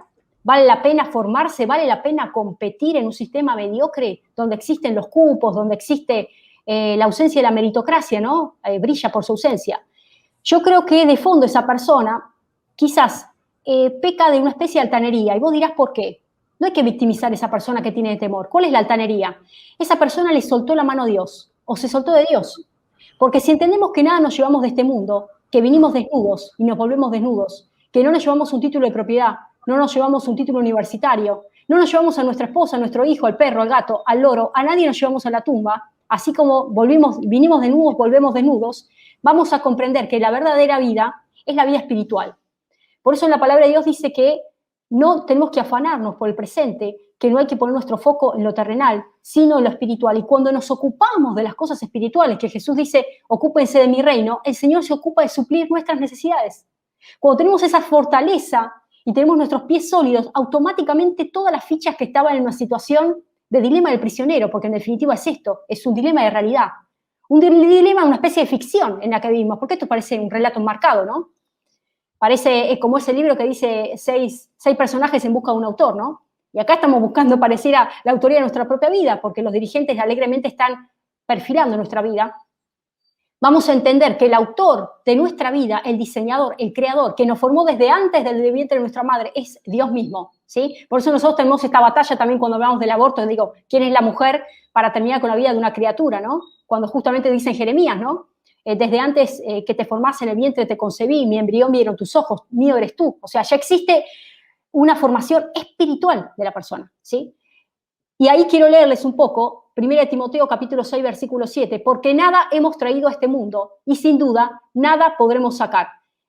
¿Vale la pena formarse? ¿Vale la pena competir en un sistema mediocre donde existen los cupos, donde existe la ausencia de la meritocracia, ¿no? Brilla por su ausencia. Yo creo que de fondo esa persona quizás peca de una especie de altanería, y vos dirás por qué. No hay que victimizar a esa persona que tiene temor. ¿Cuál es la altanería? Esa persona le soltó la mano a Dios, o se soltó de Dios. Porque si entendemos que nada nos llevamos de este mundo, que vinimos desnudos y nos volvemos desnudos, que no nos llevamos un título de propiedad, no nos llevamos un título universitario, no nos llevamos a nuestra esposa, a nuestro hijo, al perro, al gato, al loro, a nadie nos llevamos a la tumba, así como vinimos desnudos, volvemos desnudos, vamos a comprender que la verdadera vida es la vida espiritual. Por eso en la palabra de Dios dice que no tenemos que afanarnos por el presente, que no hay que poner nuestro foco en lo terrenal, sino en lo espiritual. Y cuando nos ocupamos de las cosas espirituales, que Jesús dice, ocúpense de mi reino, el Señor se ocupa de suplir nuestras necesidades. Cuando tenemos esa fortaleza y tenemos nuestros pies sólidos, automáticamente todas las fichas que estaban en una situación de dilema del prisionero, porque en definitiva es esto, es un dilema de realidad. Un dilema, una especie de ficción en la que vivimos, porque esto parece un relato enmarcado, ¿no? Parece como ese libro que dice 6 personajes en busca de un autor, ¿no? Y acá estamos buscando, pareciera, la autoría de nuestra propia vida, porque los dirigentes alegremente están perfilando nuestra vida. Vamos a entender que el autor de nuestra vida, el diseñador, el creador, que nos formó desde antes del vientre de nuestra madre, es Dios mismo, ¿sí? Por eso nosotros tenemos esta batalla también cuando hablamos del aborto, digo, ¿quién es la mujer para terminar con la vida de una criatura, ¿no? Cuando justamente dice en Jeremías, ¿no? Desde antes que te formase en el vientre te concebí, mi embrión vieron tus ojos, mío eres tú. O sea, ya existe una formación espiritual de la persona, ¿sí? Y ahí quiero leerles un poco, 1 Timoteo capítulo 6, versículo 7, porque nada hemos traído a este mundo y sin duda nada podremos sacar.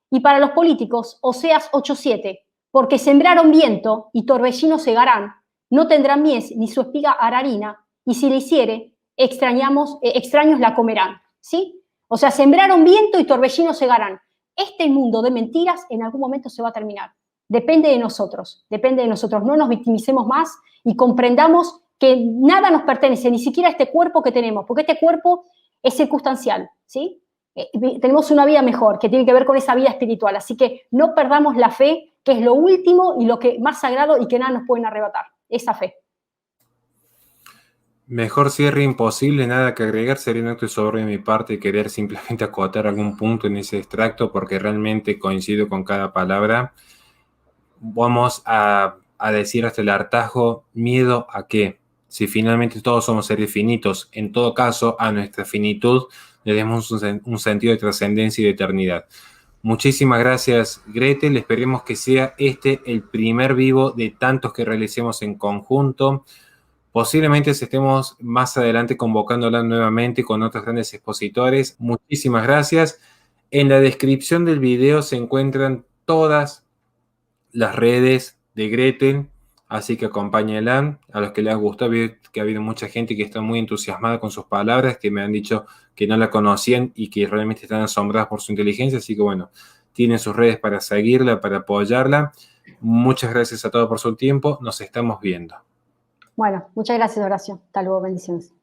Y para los políticos, Oseas 8:7, porque sembraron viento y torbellino segarán, no tendrán mies ni su espiga hará harina, y si le hiciere, extraños la comerán, ¿sí? O sea, sembraron viento y torbellino segarán. Este mundo de mentiras en algún momento se va a terminar. Depende de nosotros, no nos victimicemos más y comprendamos que nada nos pertenece, ni siquiera este cuerpo que tenemos, porque este cuerpo es circunstancial, ¿sí? Tenemos una vida mejor, que tiene que ver con esa vida espiritual, así que no perdamos la fe, que es lo último y lo que más sagrado y que nada nos pueden arrebatar, esa fe. Mejor cierre imposible, nada que agregar, sería un acto sobre mi parte querer simplemente acotar algún punto en ese extracto porque realmente coincido con cada palabra. Vamos a decir hasta el hartazgo, ¿miedo a qué? Si finalmente todos somos seres finitos, en todo caso a nuestra finitud le demos un sentido de trascendencia y de eternidad. Muchísimas gracias, Gretel. Esperemos que sea este el primer vivo de tantos que realicemos en conjunto. Posiblemente estemos más adelante convocándola nuevamente con otros grandes expositores. Muchísimas gracias. En la descripción del video se encuentran todas las redes de Gretel, así que acompáñenla. A los que les gustó, veo que ha habido mucha gente que está muy entusiasmada con sus palabras, que me han dicho que no la conocían y que realmente están asombradas por su inteligencia, así que bueno, tienen sus redes para seguirla, para apoyarla. Muchas gracias a todos por su tiempo, nos estamos viendo. Bueno, muchas gracias, Horacio. Hasta luego, bendiciones.